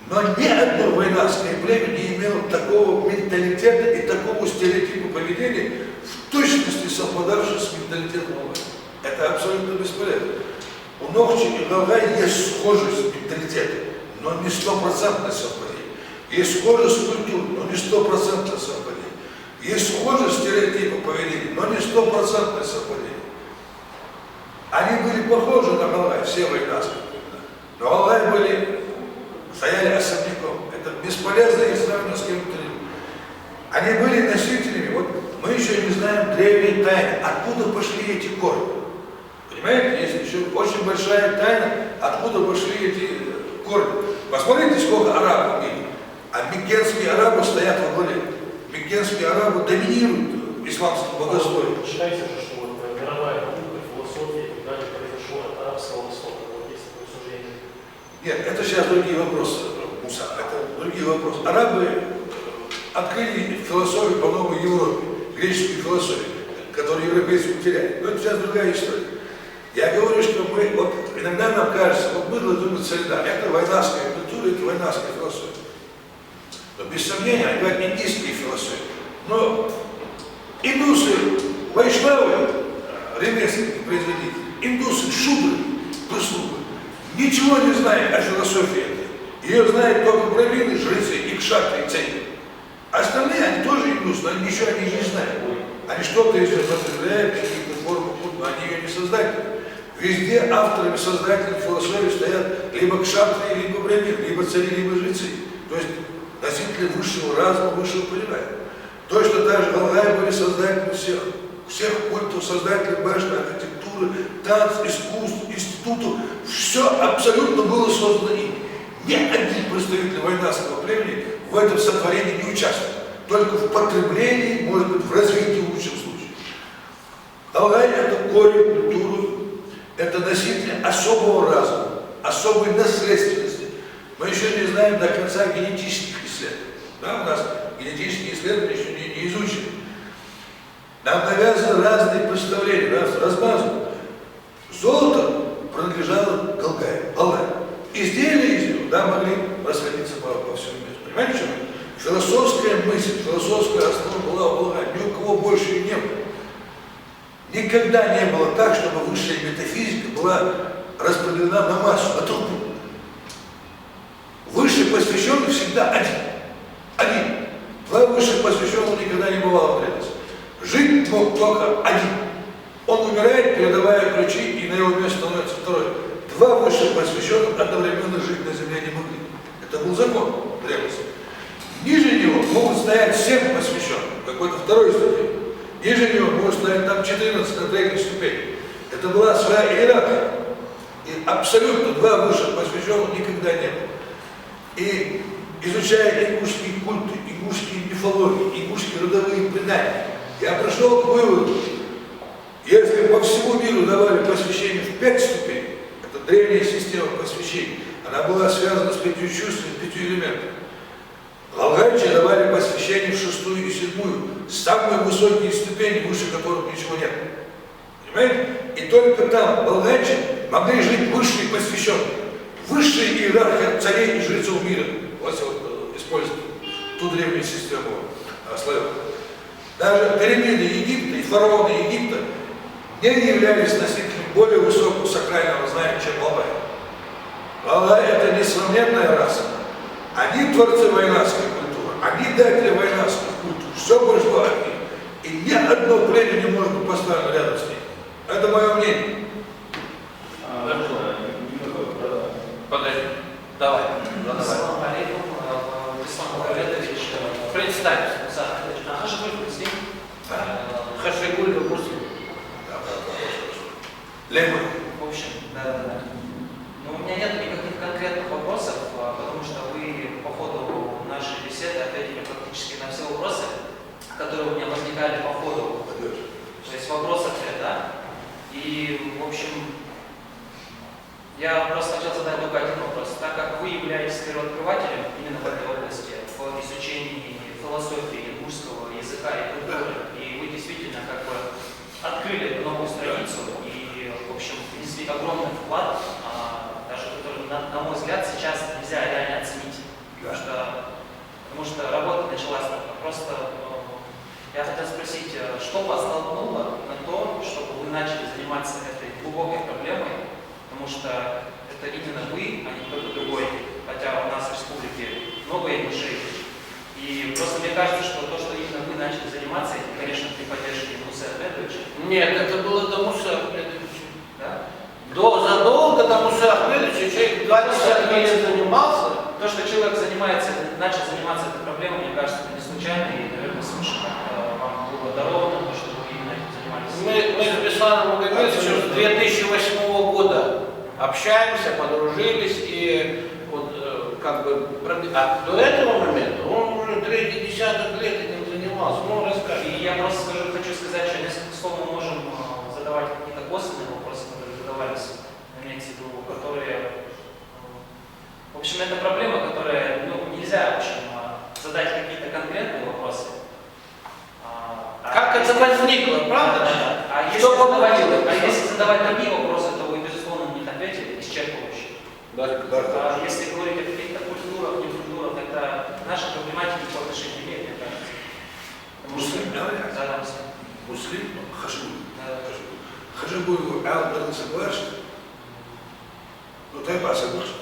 Но ни одно войнарское племя не имело такого менталитета и такого стереотипа поведения, в точности совпадавшего с менталитетом Галгая. Это абсолютно бесполезно. У Нохчи и Галгая есть схожесть менталитета, но не стопроцентное совпадение. Есть схожесть культуры, но не стопроцентное совпадение. Есть схожесть стереотипа поведения, но не стопроцентное совпадение. Они были похожи на Галгая, все войнарские племена. Но Галгая стояли особняком. Это бесполезно их сравнивать с кем-то. Они были носителями, вот мы еще не знаем древние тайны, откуда пошли эти корни. Понимаете, есть еще очень большая тайна, откуда пошли эти корни. Посмотрите, сколько арабов в мире. А миккенские арабы стоят во главе. Миккенские арабы доминируют в исламском богословии. Считается же, что вот мировая наука, философия и так далее произошло от арабского востока. Вот есть такое суждение. Нет, это сейчас другие вопросы, Муса, это другие вопросы. Арабы открыли философию по новой Европе, греческую философию, которую европейцы потеряли. Но это сейчас другая история. Я говорю, что мы, вот иногда нам кажется, вот мы должны быть солидарны. Это войнарская культура, это войнарская философия. Но без сомнения, они говорят индийские философии. Но индусы, вайшнавы, ремесленники, производители, индусы, шудры, прислуга, ничего не знают о философии этой. Ее знают только брамины, жрецы, и кшатры, и цари. Остальные, они тоже индусы, но ничего они не знают. Они что-то из этого потребляют, какие-то формы, но они ее не создатели. Везде авторами, создателями философии стоят либо кшатры, либо брамины, либо цари, либо жрецы. То есть носители высшего разума, высшего понимания. Точно так же Галгая были создателями всех культов, создатели башни, архитектуры, танц, искусств, институтов. Все абсолютно было создано им. Ни один представитель войнарского племени в этом сотворении не участвовал. Только в потреблении, может быть, в развитии в лучшем случае. Галгай — это корень культуры, это носитель особого разума, особой наследственности. Мы еще не знаем до конца генетических исследований. Да, у нас генетические исследования еще не изучены. Нам навязаны разные представления, размазаны. Золото принадлежало Галгаю. могли расходиться по всему миру. Понимаете, что философская мысль, философская основа была у Болгара, ни у кого больше и не было. Никогда не было так, чтобы высшая метафизика была распределена на массу, на толпу. Высший посвященный всегда один. Один. Два высших посвященных никогда не бывало в древности. Жить мог только один. Он умирает, передавая ключи, и на его место становится второй. Два высших посвященных одновременно жить на земле не могли. Это был закон древности. Ниже него могут стоять 7 посвященных, какой-то второй ступени. Ниже него может стоять там 14 на третьей ступени. Это была своя иерархия. И абсолютно два высших посвященных никогда не было. И изучая ингушские культы, ингушские мифологии, ингушские родовые предания, я пришел к выводу, если по всему миру давали посвящение в 5 ступеней, это древняя система посвящений, она была связана с 5 чувствами, 5 элементами. Волганчи давали посвящение в 6-ю и 7-ю, самые высокие ступени, выше которых ничего нет. Понимаете? И только там волганчи могли жить высшие посвященные. Высшая иерархия царей и жрецов мира. Вот используют ту древнюю систему слоев. Даже пирамиды Египта и фараоны Египта не являлись носителями более высокого сакрального знания, чем Аллах. Аллах — это несравненная раса. Они творцы вайнарской культуры, они датели вайнарской культуры, все пришло от них. И ни одно племя не может быть поставлено рядом с ним. Это мое мнение. Подожди. Давай. Ассаламу алейкум. Ислам Мухаммедович. Представься. Хашигуль Муслим. Хашигуль Муслим. Лема. В общем, да. Но у меня нет никаких конкретных вопросов, потому что вы по ходу нашей беседы ответили практически на все вопросы, которые у меня возникали по ходу. То есть вопрос-ответ, да? И, в общем, я просто хотел задать только один вопрос. Так как вы являетесь первооткрывателем именно в этой области, в изучении философии ингушского языка и культуры, и вы действительно как бы открыли эту новую страницу и, в общем, внесли огромный вклад, даже который, на мой взгляд, сейчас нельзя реально оценить. Потому что работа началась только. Просто я хотел спросить, что вас толкнуло на то, чтобы вы начали заниматься этой глубокой проблемой, потому что это именно вы, а не кто-то другой, хотя у нас в республике много ингушей. И просто мне кажется, что то, что именно вы начали заниматься, это, конечно, при поддержке Мусы Ахмедовича. Нет, это было до Мусы Ахмедовича. Да? Задолго до Мусы Ахмедовича человек 20 лет занимался. То, что человек начал заниматься этой проблемой, мне кажется, это не случайно, и, наверное, совершенно вам было даровано, то, что вы именно этим занимались. Мы с Бесланом Магомедовичем с 2008 года общаемся, подружились, и вот как бы до этого момента он уже 3 десяток лет этим занимался. Ну, расскажи. И я просто хочу сказать, что несколько слов мы можем задавать какие-то косвенные вопросы, которые задавались, имеется в виду, которые... В общем, это проблема, которая, нельзя, в общем, задать какие-то конкретные вопросы. Как это возникло, правда? Да. А если задавать такие вопросы, то вы, безусловно, на них ответили исчерпывающе. А если говорить о каких-то культурах, не культурах, это наша проблематика по отношению имеет, мне кажется. Муслим, говорят? Да, муслим. Муслим, Хашигуль. Да. Хашигуль, Ал соглашен. Ну, ты соглашен.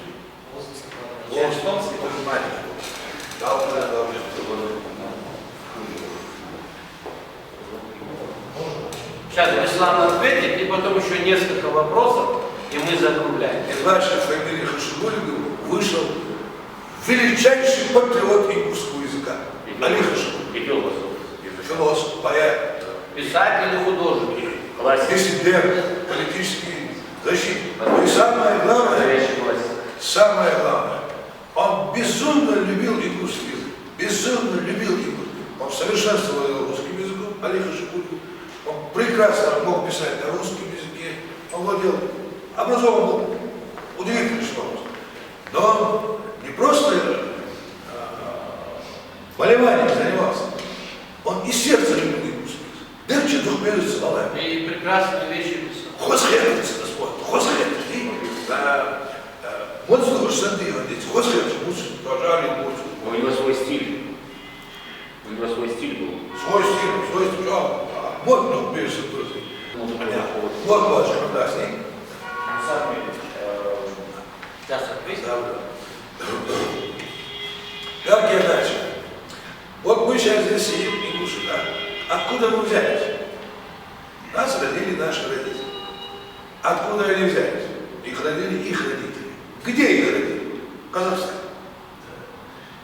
Томский. Сейчас Беслан ответит, и потом еще несколько вопросов, и мы закругляем. Из вашей фамилии Хашигуль вышел величайший патриот ингушского языка. Али Хашигуль. И философ. Философ, поэт, Писатель и художник. диссидент, политический защитник. И самое главное, он безумно любил ингушский язык. Безумно любил ингушский. Он в совершенстве владел русским языком, Али Хашигуль. Он прекрасно мог писать на русском языке. Он владел, образован был удивительный человек. Но он не просто болеванием занимался, он и сердце любил ингушский язык. Дерче духмелится Аллах. И прекрасные вещи писал. Хозхерец, Господь, хозхерец. Вот слушай, Андрей, Вот следующий, лучше, пожали, лучше. У него свой стиль. У него свой стиль был. Свой стиль, вот, ну, пишет, друзья. Вот, ваш продажник. Как я дальше? Вот мы сейчас здесь сидим и кушаем, да? Откуда мы взялись? Нас родили наши родители. Откуда они взялись? Их родили их родители. Где их родили? В Казахстане.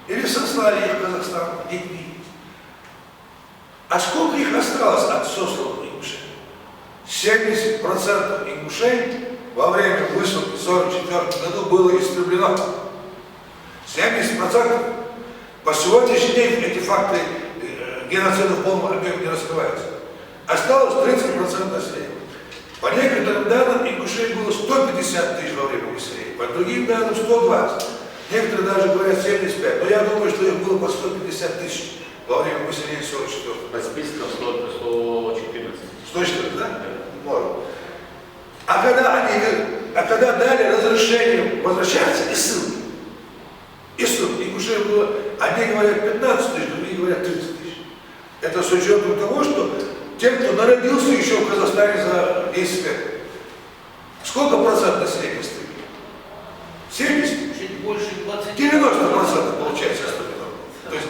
Или сослали их в Казахстан детьми. А сколько их осталось от сосланных ингушей? 70% ингушей во время высылки в 1944 году было истреблено. 70%. По сегодняшний день эти факты геноцида в полном объеме не раскрываются. Осталось 30% населения. По некоторым данным ингушей было 150 тысяч во время выселения, по другим данным 120. Некоторые даже говорят 75, но я думаю, что их было по 150 тысяч во время выселения 44. По списку 114. 114, да? Может. А когда дали разрешение возвращаться, и ссылки, ингушей было, одни говорят 15 тысяч, другие говорят 30 тысяч. Это с учетом того, что те, кто народился еще в Казахстане за 10 лет, сколько процентов населения стоит? 70? Чуть больше 20. 90% получается остальное. То есть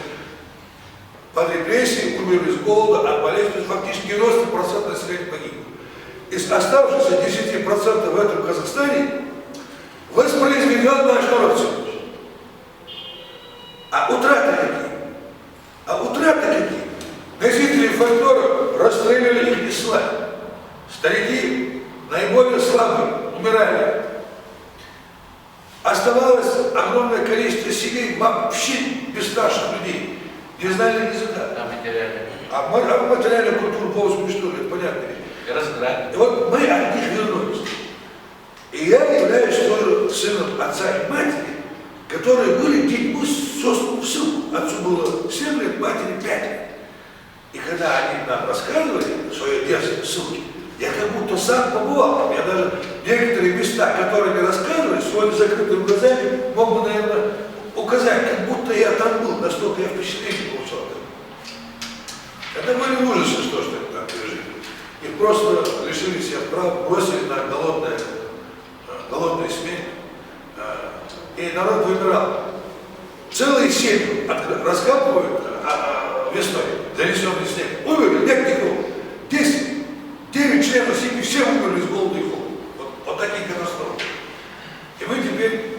под репрессией умерли с голода, от болезни, то есть фактически 90% населения погибло. Из оставшихся 10% в этом Казахстане воспроизведен наш народ сегодня. А утраты какие? Носители фольклора расстреляли их без славы. Старики, наиболее слабые, умирали. Оставалось огромное количество семей вообще без старших людей. Не знали языка. А материальную культуру полностью уничтожили, это понятно. И вот мы от них вернулись. И я являюсь тоже сыном отца и матери, которые были детьми сосланы в ссылку. Отцу было 7 лет, матери 5 лет. И когда они нам рассказывали свое детство в ссылке, я как будто сам побывал. Я даже некоторые места, которые мне рассказывали, сегодня закрытыми глазами мог бы, наверное, указать, как будто я там был, настолько я впечатление получал. Это были ужасы, что они там пережили. Их просто лишили всех прав, бросили на голодную смерть. И народ выбирал. Целые семьи раскапывают весной, занесенный снег. Умерли, нет никого. 9 членов семьи, все умерли с голода и холода. Вот такие катастрофы. И мы теперь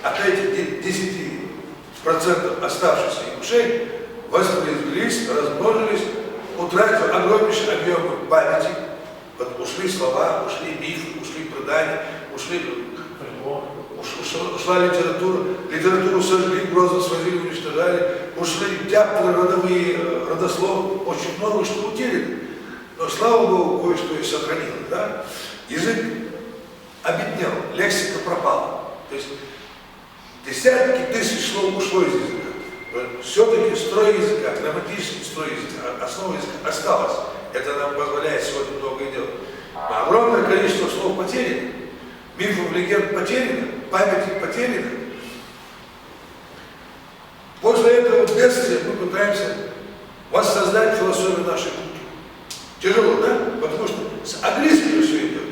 от этих 10% оставшихся ингушей воспроизвелись, размножились, утратив огромнейшие объемы памяти. Вот ушли слова, ушли мифы, ушли предания, ушла литературу сожгли, грозно свозили, уничтожали, ушли дятлы родовые, родословы, очень много что утеряно. Но, слава Богу, кое-что и сохранилось. Да? Язык обеднел, лексика пропала. То есть десятки тысяч слов ушло из языка. Все-таки строй языка, грамматический строй языка, основа языка осталась. Это нам позволяет сегодня многое делать. Но огромное количество слов потеряно, мифов, легенд потеряно, памяти потеряно. После этого бедствия мы пытаемся воссоздать философию нашей культуры. Тяжело, да? Потому что с английским все идет.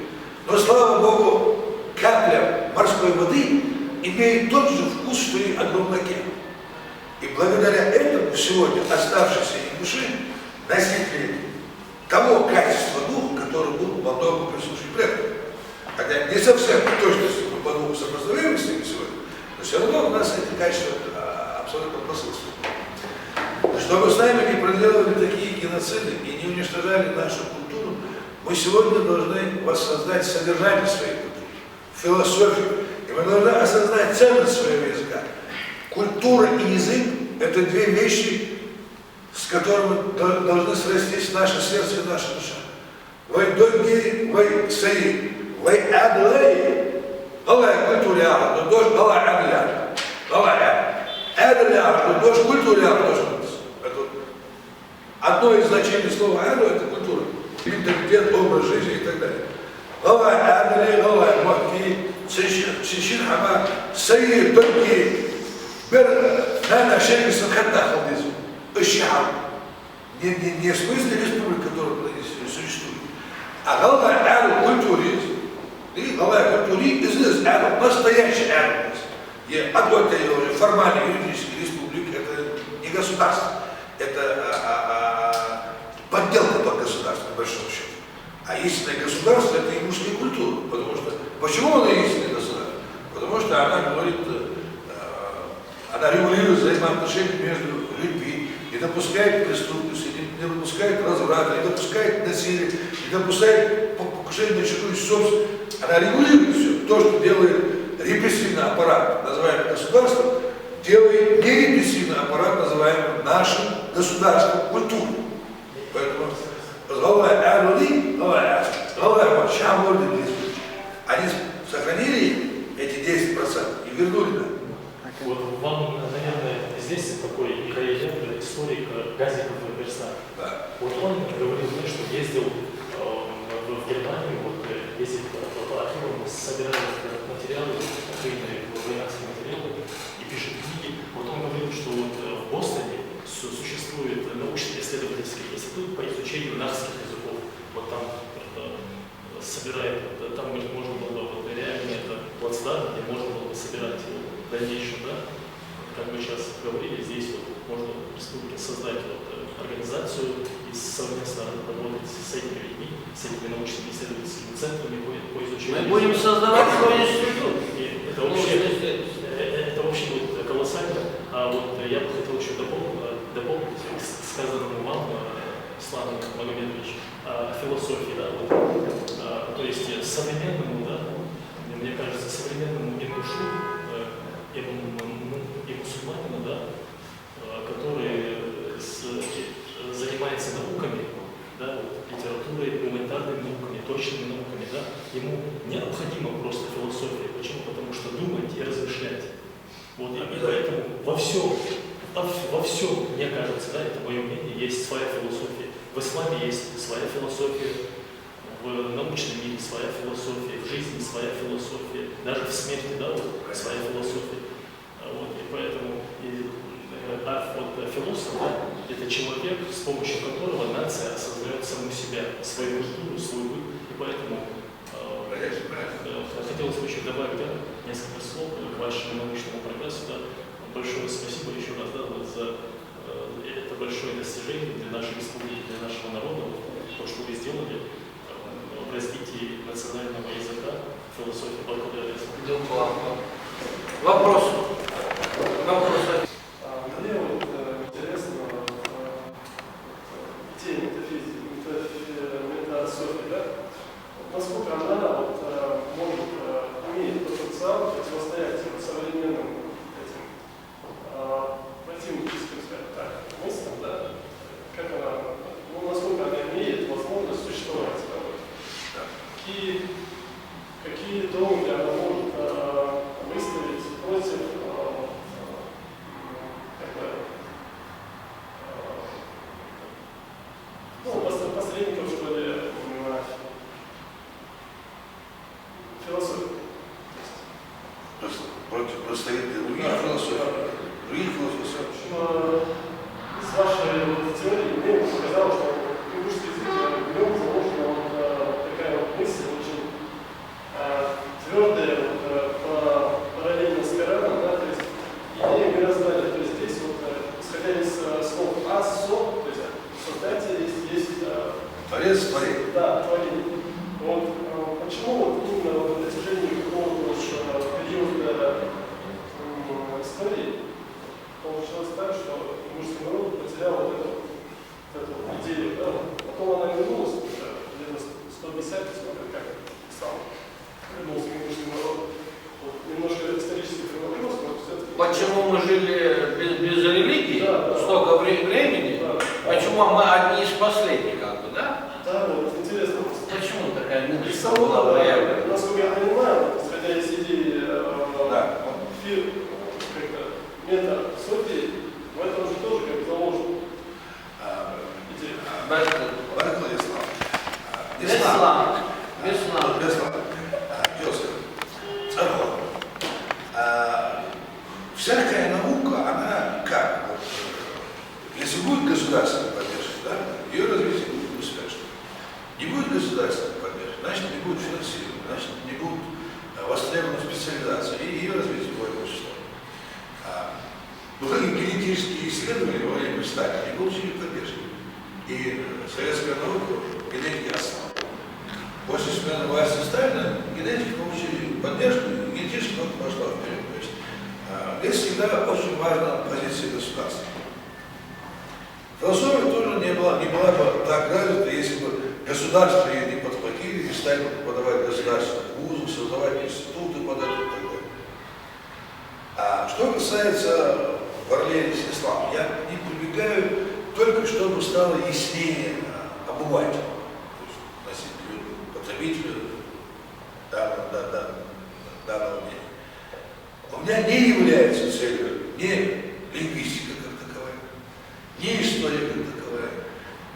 Но, слава Богу, капля морской воды имеет тот же вкус, что и огромный океан. И благодаря этому сегодня оставшиеся ингуши носители того качества духа, который был во многом присущий предкам. Хотя не совсем точно по духу сопоставимы с ними сегодня, но все равно у нас эти качества абсолютно присутствуют. Чтобы с нами не проделывали такие геноциды и не уничтожали нашу культуру, мы сегодня должны воссоздать содержание своей культуры, философию, и мы должны осознать ценность своего языка. Культура и язык – это две вещи, с которыми должны срастись наше сердце и наша душа. Вы долгие, вы свои, вы адлей, Аллах культура, но дождь Аллах адля, Аллах адля, но дождь культура должен быть. Одно из значений слова аду – это культура, менталитет, образ жизни и так далее. Аллах адля, Аллах махки, Сичин Хама, سيد تركي بر نانا شيء سخطة خالص الشعب не в смысле республик, которая существует, а главное араб культуризм. И главное культуризм араб, настоящий араб. И одно это уже формально юридическая республика, это не государство, это подделка под государство, по большому счету. А истинное государство это и русская культура, потому что почему она истинное государство? Потому что она говорит, она регулирует взаимоотношения между людьми, не допускает преступности, не допускает разврата, не допускает насилия, не допускает покушения на чужую собственность. Она регулирует все. То, что делает репрессивный аппарат, называемый государством, делает нерепрессивный аппарат, называемый нашим государством, культурой. Поэтому они сохранили эти 10% и вернули нам. Вот вам, наверное, известен такой Михаил Лендер, историк Газиков и Берсак. Да. Вот он говорил мне, что ездил в Германию, вот ездил по архивам, собирал материалы, архивные военные материалы и пишет книги. Вот он говорил, что вот в Бостоне существует научно-исследовательский институт по изучению нахских языков. Вот там собирает, там можно было вот, реально это плацдарм, где можно было собирать в дальнейшем, да, как мы сейчас говорили, здесь вот можно в республике создать вот, организацию и совместно работать с этими людьми, с этими научными исследовательскими центрами по изучению. Мы будем создавать свой институт. Это вообще вот колоссально. А вот я бы хотел еще дополнить к сказанному вам, Ислам Магомедович, о философии, да, вот, то есть современному, да, мне кажется, современному ингушу, и мусульманину, да, который занимается науками, да, вот, литературой, гуманитарными науками, точными науками, да, ему необходима просто философия. Почему? Потому что думать и размышлять. Вот, и поэтому во всем, мне кажется, да, это мое мнение, есть своя философия. В исламе есть своя философия, в научном мире своя философия, в жизни своя философия, даже в смерти, да, вот, своя философия. Вот, и поэтому вот, философ, да, это человек, с помощью которого нация осознает саму себя, свою культуру, свой быт. И поэтому хотелось бы еще добавить, да, несколько слов к вашему научному прогрессу. Да. Большое спасибо еще раз, да, вот, за это большое достижение для нашей республики, для нашего народа, то, что вы сделали в развитии национального языка, философии благодарности. Вопрос. Мне вот интересно идея метафизики, метасофии, да? Насколько она вот, может, имеет потенциал противостоять современным этим противническим, скажем так, мыслям, да? Как она, ну, насколько она имеет возможность существовать, да? Какие доводы она может выставить против посредников, что ли, философии. Против представителей других философий. С вашей вот теорией мне показалось, что ингушский язык в нем заложена такая вот мысль очень твердая, вот, параллельно с Кораном, да, то есть идея мироздания. То есть здесь вот, исходя из слов «асо», то есть создатель есть Творец, творение. Да, творение. Вот, почему вот именно вот, на протяжении какого-то периода истории получилось так, что ингушский народ потерял вот эту идею, да? Потом она вернулась где-то 150, как стал, вернулся ингушский народ. Вот, немножко исторический вопрос, но все-таки... Почему мы жили без религии столько времени? Да. Почему мы одни из последних, как бы, да? Да, вот интересно. Почему такая мудрость Из была того, проявлена? насколько я понимаю, исходя из идеи мета-софии, в этом же тоже как заложено. Идея. Беслан. Тезка. всякая наука, она как? Вот, если будет государственная поддержка, да, ее развитие будет успешно. Не будет государственной поддержки, значит не будет финансирования, значит не будет востребованной специализации, и ее развитие будет очень сложно. Многие генетические исследования во время Сталина не получили поддержки. И советская наука генетики основа. После смены власти Сталина генетики получили поддержку, и генетическая наука пошла вперед. То есть здесь всегда очень важна позиция государства. Философия тоже не была бы так развита, если бы государство ее не подхватили, не стали подавать государственные вузы, создавать институты под это и так далее. А что касается Варлея Снеслава, я не прибегаю только чтобы стало яснее обывателю, то есть носителю, потребителю данного мнения. У меня не является целью ни лингвистика как таковая, ни история как таковая,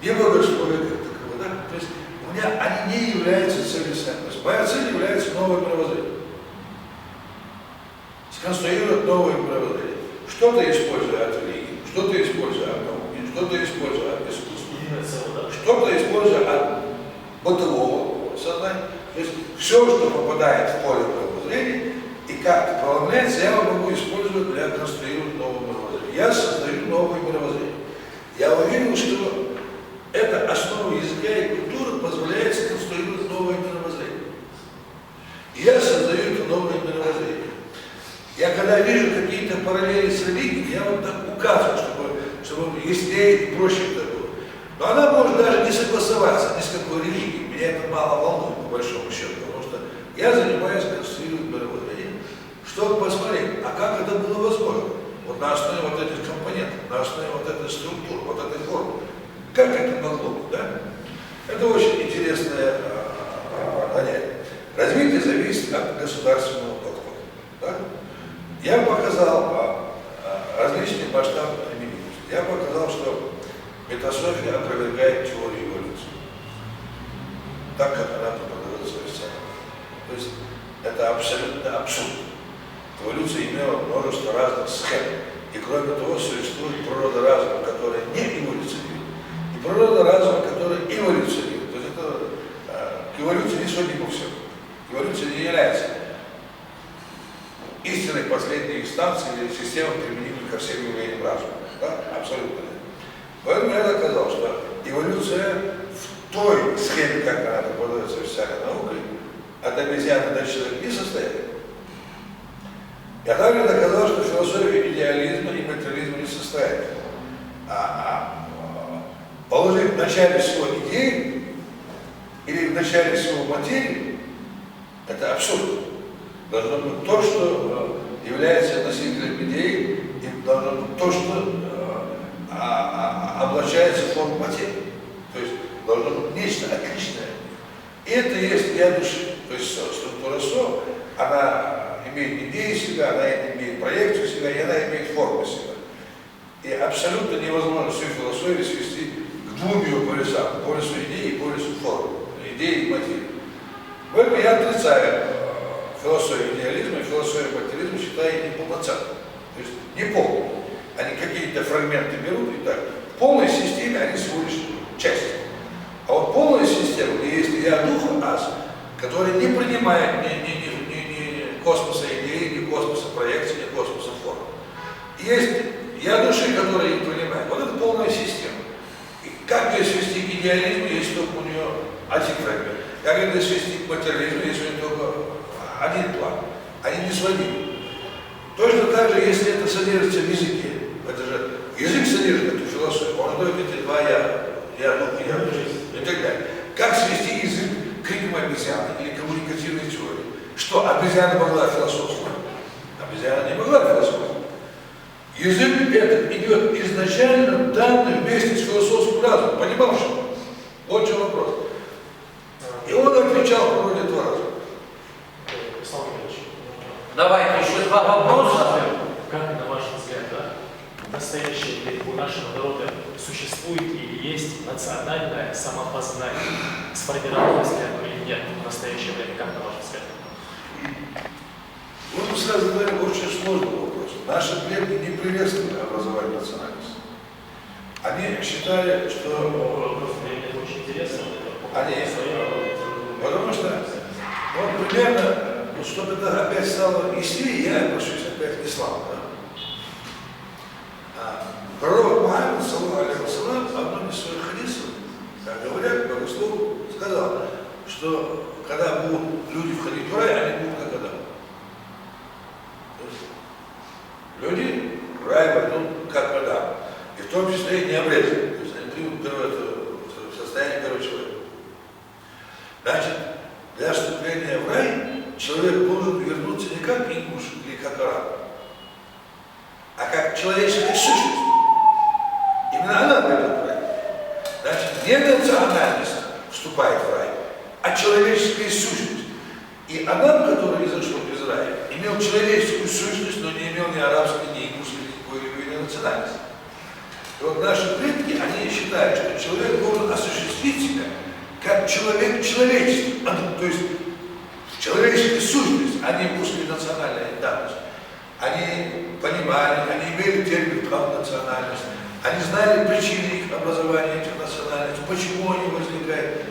ни богословие как таковое. Да? То есть у меня они не являются целью сами. То есть моя цель является новое мировоззрение. Сконструировать новое мировоззрение. Что-то используя от религии, что-то используя от науки, что-то используя от искусства, что-то используя от бытового сознания. То есть все, что попадает в поле мировоззрения и как-то преломляется, я могу использовать для конструирования нового мировоззрения. Я создаю новое мировоззрение. Я уверен, что эта основа языка и культуры позволяет сконструировать новое мировоззрение. И я создаю это новое мировоззрение. Я когда вижу какие-то параллели с религией, я вот так указываю, чтобы яснее и проще это было. Но она может даже не согласоваться ни с какой религией. Меня это мало волнует, по большому счету, потому что я занимаюсь конструированием мировоззрения, чтобы посмотреть, а как это было возможно? Вот на основе вот этих компонентов, на основе вот этой структуры, вот этой формы. Как это могло быть, да? Это очень интересное понятие. Развитие зависит от государственного подхода. Да? Я показал различные масштабы применимости. Я показал, что метасофия опровергает теорию эволюции. Так, как она преподается в официально. То есть это абсолютно абсурд. Эволюция имела множество разных схем. И кроме того, существует природа разума, которая не эволюционирует, и природа разума, которая эволюционирует. То есть это к эволюции не судим по всему. Эволюция не является истинной последней инстанцией или системой, применимой ко всем явлениям разума. Да? Абсолютно нет. Поэтому я доказал, что эволюция в той схеме, как она преподается официальной наукой, от обезьяны до человека не состоит. Я также доказал, что философия идеализма и материализма не состоит. Положить в начале всего идеи или в начале всего материи – это абсурд. Должно быть то, что является носителем идеи, и должно быть то, что облачается в форму материи. То есть должно быть нечто отличное. И это есть я души. То есть структура СО, она имеет идеи себя, она имеет проекцию себя, и она имеет форму себя. И абсолютно невозможно всю философию свести к двум ее полюсам. Полюсу идеи и полюсу формы. Идеи и материи. Поэтому я отрицаю философию идеализма и философию материализма, считаю их неполноценными. То есть неполными. Они какие-то фрагменты берут и так. В полной системе они всего лишь часть. А вот полная система, где есть я духа ас, который не принимает ни космоса идеи, ни космоса проекции, ни космоса формы. Есть я души, который их принимает. Вот это полная система. И как ее свести к идеализму, если только у нее один фрагмент. Как ее свести к материализму, если у нее только один план. Они не сводимы. Точно так же, если это содержится в языке, это же язык содержит эту философию, он дает эти два я дух, я жизнь и так далее. Как свести язык к крикам обезьяны или коммуникативной теории? Что, обезьяна могла философствовать? Обезьяна не могла философствовать. Язык этот идет изначально данный вместе с философским разумом. Понимал, что? Вот в чем вопрос. И он отвечал по роде этого разума. Давайте еще два вопроса. Как, на ваш взгляд, да, в настоящее время у нашего народа существует или есть национальное самопознание? Сформировалось ли оно или нет в настоящее время, как, на ваш взгляд? Вот вы сразу задали очень сложный вопрос. наши предки не приветствовали образование национальности. Они считали, что... Просто мне это очень интересно. Они... Потому что, вот примерно, вот чтобы это опять стало истиной, я обращусь опять к исламу. Да? Пророк Мухаммад, саллаллаху алейхи ва саллям, в одном из своих хадисов, как говорят, богослов, сказал, что когда будут люди входить в рай, они будут как Адам. Люди в рай войдут как Адам. И в том числе и не обрезаны. То есть они примут в состояние первого человека. Значит, для вступления в рай человек должен вернуться не как ингуш или как араб, а как человеческая сущность. Именно она придет в рай. Значит, не национальность вступает в рай, а человеческая сущность. И Адам, который изошел из рая, имел человеческую сущность, но не имел ни арабской, ни ингушской, ни национальности. И вот наши предки, они считают, что человек должен осуществить себя как человек в человечестве, то есть человеческая сущность, а не национальная данность. Они понимали, они имели термин национальность, они знали причины их образования, этих национальностей, почему они возникают.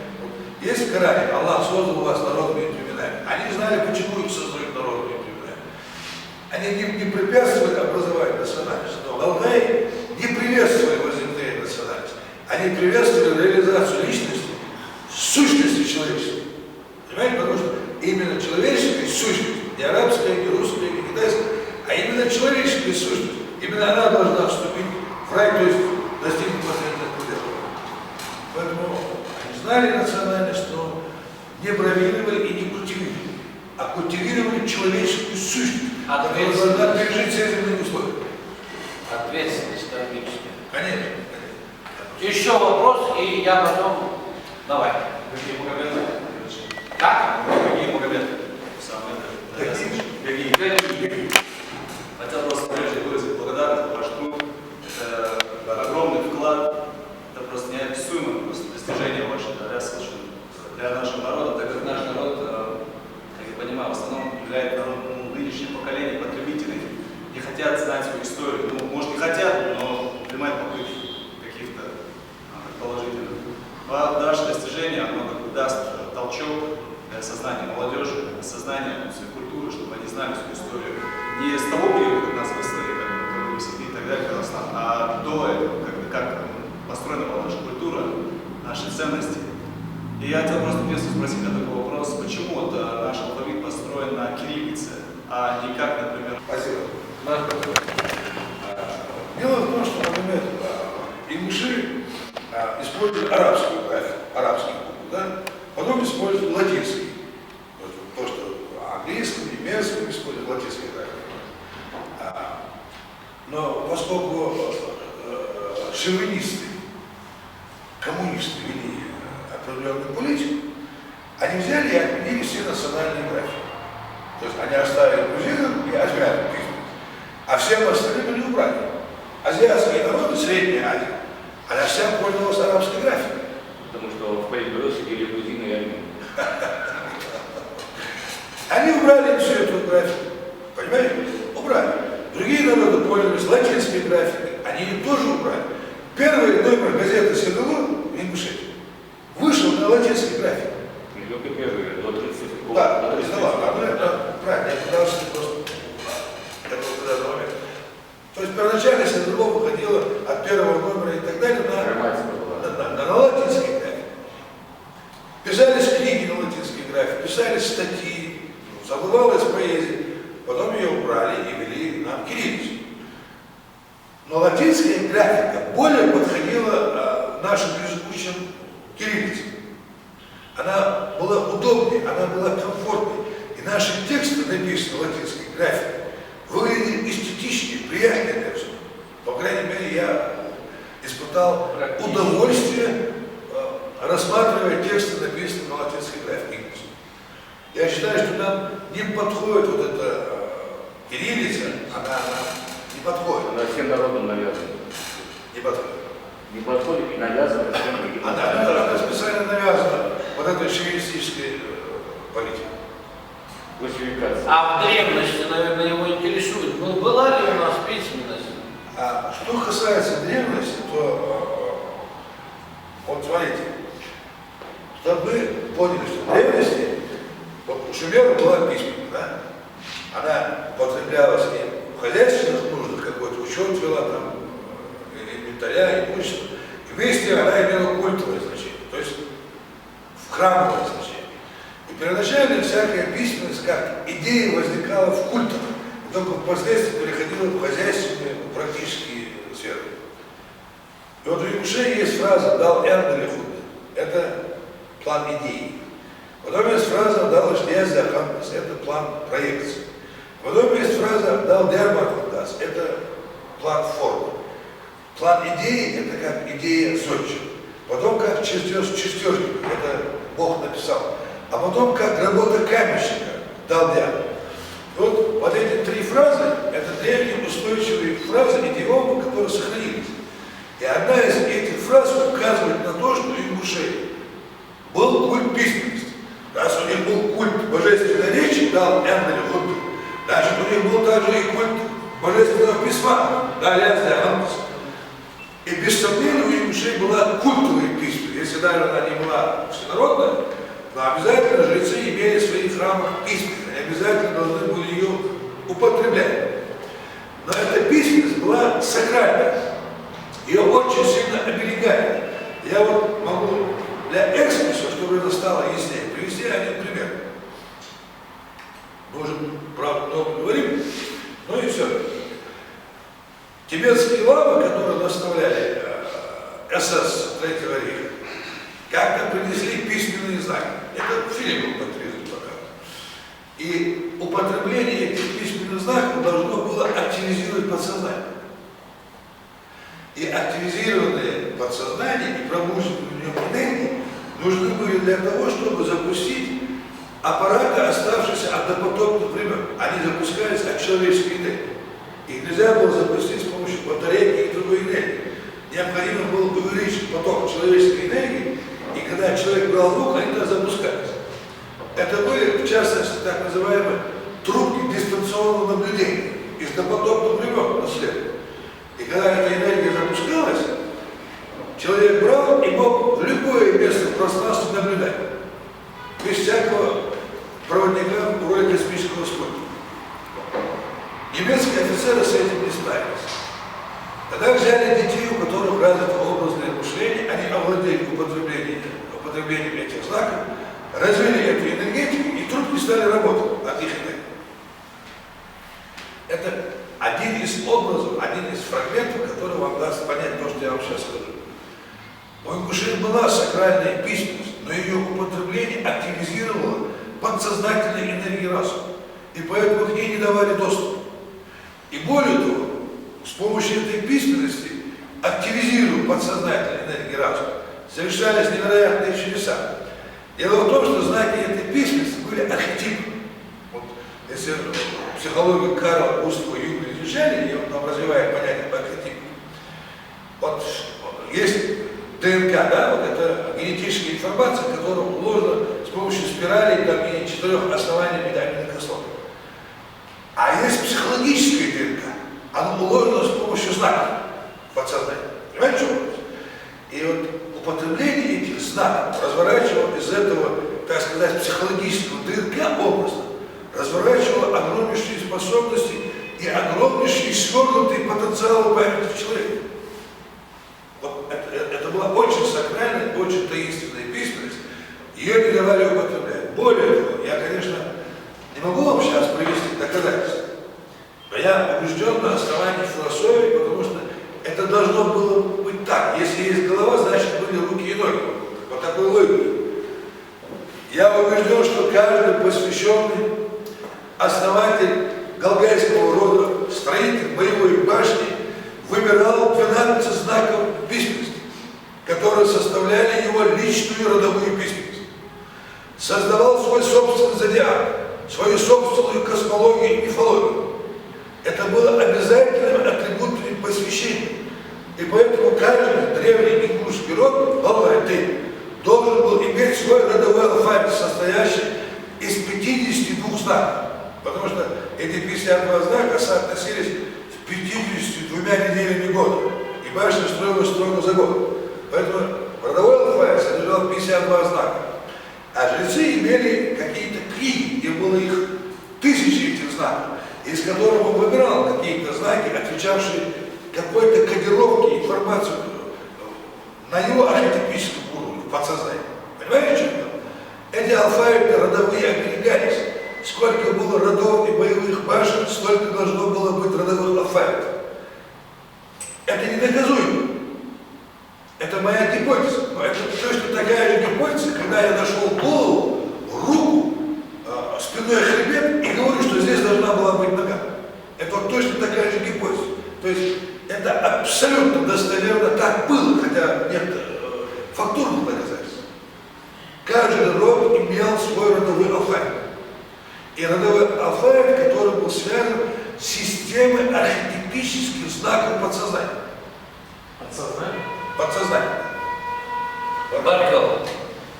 Есть в Коране, Аллах создал у вас народными племенами. Они знали, почему их создают народными племенами. Они не препятствовали образованию национальности, но Аллахи не приветствовали возникновение национальности. Они приветствовали реализацию личности, сущности человеческой. Понимаете, потому что именно человеческая сущность, не арабская, не русская, не китайская, а именно человеческая сущность, именно она должна вступить в рай, то есть достигнуть последних пределов. Поэтому они знали национальность, но не бравировали и не культивировали, а культивировали человеческую сущность, которая должна пережить все земные условия. Ответственность логическая. Конечно. Еще вопрос, и я потом... Давай. Какие Магомеды? Как? Какие Магомеды? Какие? Хотел просто прежде выразить благодарность за ваш труд. Это огромный вклад, это просто неописуемое просто достижение ваше для нашего народа, так как наш народ, как я понимаю, в основном является народом нынешнего поколения потребителей, не хотят знать свою историю. Ну, может, не хотят, но принимают попытки каких-то положительных. Ваше достижение, оно как бы даст толчок для сознания молодежи, сознания своей культуры, чтобы они знали свою историю. Не с того периода, как нас выставили, как мы и так далее, Казахстан, а до этого, как построена была наша культура, наши ценности. И я хотел просто спросить на такой вопрос, почему вот наш алфавит построен на кириллице, а не как, например... Спасибо. Дело в том, что, например, ингуши используют арабскую графику, арабский букву, да? Потом используют латинский. То, что английским, немецким используют латинский графику. Но поскольку шовинисты, коммунисты вели определенную политику, они взяли и отменили все национальные графики. То есть они оставили грузинам и азиатам, а всем остальным они убрали. Азиатские народы, Средняя Азия, она вся пользовалась арабской графикой. Потому что в Политбюро сидели грузины и армяне. Они убрали всю эту графику. Понимаете? Убрали. Другие народы пользовались латинской графикой. Они ее тоже убрали. Первый номер газеты «Седуло» в Ингушетии вышел на латинской графике. Не только первые, до 30 веков. Да, это правильно, я пытался просто этот момент. То есть первоначально «Седуло» выходило от первого номера и так далее на латинской графике. Писались книги на латинской графике, писались статьи, забывалась поэзия, потом ее убрали и ввели нам кириллицу. Но латинская графика более подходила нашим языкам кириллице. Она была удобнее, она была комфортнее. И наши тексты, написанные латинской графикой, выглядели эстетичнее, приятнее для всех. По крайней мере, я испытал удовольствие, рассматривая тексты, написанные на латинской графике. Я считаю, что нам не подходит вот эта кириллица, она не подходит. Она всем народам навязана. Не подходит. Не подходит и навязана всем другим. Она специально навязана вот этой шовинистической политикой. классификации. А в древности, наверное, его интересует, ну, была ли у нас письменность? А что касается древности, то вот смотрите, чтобы вы поняли, что в древности, вот у шумеров была письменность, да? Она употреблялась и в хозяйственных нуждах, какой-то учет вела, там, инвентаря, имущества. И вместе она имела культовое значение, то есть в храмовое значение. И первоначально всякая письменность, как идея, возникала в культах, и только впоследствии переходила в хозяйственные, практические сферы. И вот у Якушей есть фраза «дал Эрдели худ». Это план идеи. Потом есть фраза «дал Ишдия Захампас». Это план проекции. Потом есть фраза «дал Дербахудас». Это план формы. План идеи – это как идея зодчего. Потом как чертежник, это Бог написал. А потом как работа каменщика, дал Диан. Вот эти три фразы – это древние устойчивые фразы идиомы, которые сохранились. И одна из этих фраз указывает на то, что у ингушей был культ письменности. Раз у них был культ божественной речи, дал Эндели Хунду, значит у них был также и культ божественного письма, дал Язля Хантас. И без сомнения у ингушей была культовая письменность. Если даже она не была всенародная, но обязательно жрецы имели в своих храмах письменность. Они обязательно должны были ее употреблять. Но эта письменность была сакральная. Ее очень сильно оберегали. Я вот могу для экскурса, чтобы это стало яснее, привести один пример. Мы уже, правда, много говорим, но и все. Тибетские ламы, которые наставляли СС Третьего рейха, как-то принесли письменные знаки. Это фильм был по телевизору показан. И употребление этих письменных знаков должно было активизировать подсознание. И активизированные подсознание и пробужденные в нем энергии нужны были для того, чтобы запустить аппараты, оставшиеся от допотопных времен. Они запускались от человеческой энергии. Их нельзя было запустить с помощью батарейки и другой энергии. Необходимо было увеличить поток человеческой энергии, и когда человек брал в руку, они тогда запускались. Это были, в частности, так называемые трубки дистанционного наблюдения из допотопных времен наследования. И когда эта энергия запускалась, человек брал и мог в любое место в пространстве наблюдать. Без всякого проводника в роли космического спутника. Немецкие офицеры с этим не справились. Тогда взяли детей, у которых развито образное мышление, они овладели употреблением этих знаков, развили эту энергетику, и трубки стали работать от их энергии. Это один из образов, один из фрагментов, который вам даст понять то, что я вам сейчас скажу. У ингушей была сакральная письменность, но ее употребление активизировало подсознательные энергии разума, и поэтому к ней не давали доступ. И более того, с помощью этой письменности, активизируя подсознательные энергии разума, совершались невероятные чудеса. Дело в том, что знаки этой письменности были архетипы. Вот, если психологию Карла Густава Юнга изучали, и он там развивает понятие по архетипу. Вот есть ДНК, да, вот это генетическая информация, которая уложена с помощью спиралей там, и 4 оснований аминокислот. А есть психологическая ДНК, она уложена с помощью знаков подсознания. Понимаете, что? И вот употребление этих знаков разворачивало из этого, так сказать, психологического ДНК образа, разворачивало огромнейшие способности и огромнейшие свернутые потенциалы памяти в человеке. Вот это была очень сакральная, очень таинственная письменность, ее не давали употреблять. Более того, я, конечно, не могу вам сейчас привести доказательства, но я убежден на основании философии, потому что это должно было быть так. Если есть голова, значит были руки и ноги. Вот такой логике. Я убежден, что каждый посвященный основатель галгайского рода, строитель боевой башни, выбирал 12 знаков письменности, которые составляли его личную родовую письменность. Создавал свой собственный зодиак, свою собственную космологию и мифологию. Это было обязательным атрибутом посвящения. И поэтому каждый древний ингушский род, Балайты, должен был иметь свой родовой алфавит, состоящий из 52 знаков. Потому что эти 52 знака соотносились с 52 неделями года. И башня строилась строго за год. Поэтому родовой алфавит содержал 52 знака. А жрецы имели какие-то книги, где было их тысячи этих знаков, из которых он выбирал какие-то знаки, отвечавшие какой-то кодировке информацию на его архетипическом уровне, подсознании. Понимаете, что это? Эти алфавиты родовые оберегались. Сколько было родов и боевых башен, столько должно было быть родовых алфавитов. Это недоказуемо. Это моя гипотеза. Но это точно такая же гипотеза, когда я нашел голову, руку, спиной хребет и говорю, что здесь должна была быть нога. Это вот точно такая же гипотеза. То есть это абсолютно достоверно так было, хотя нет фактурных доказательств. Каждый род имел свой родовой алфавит. И родовой алфавит, который был связан с системой архетипических знаков подсознания. Подсознание? Подсознание. Барков,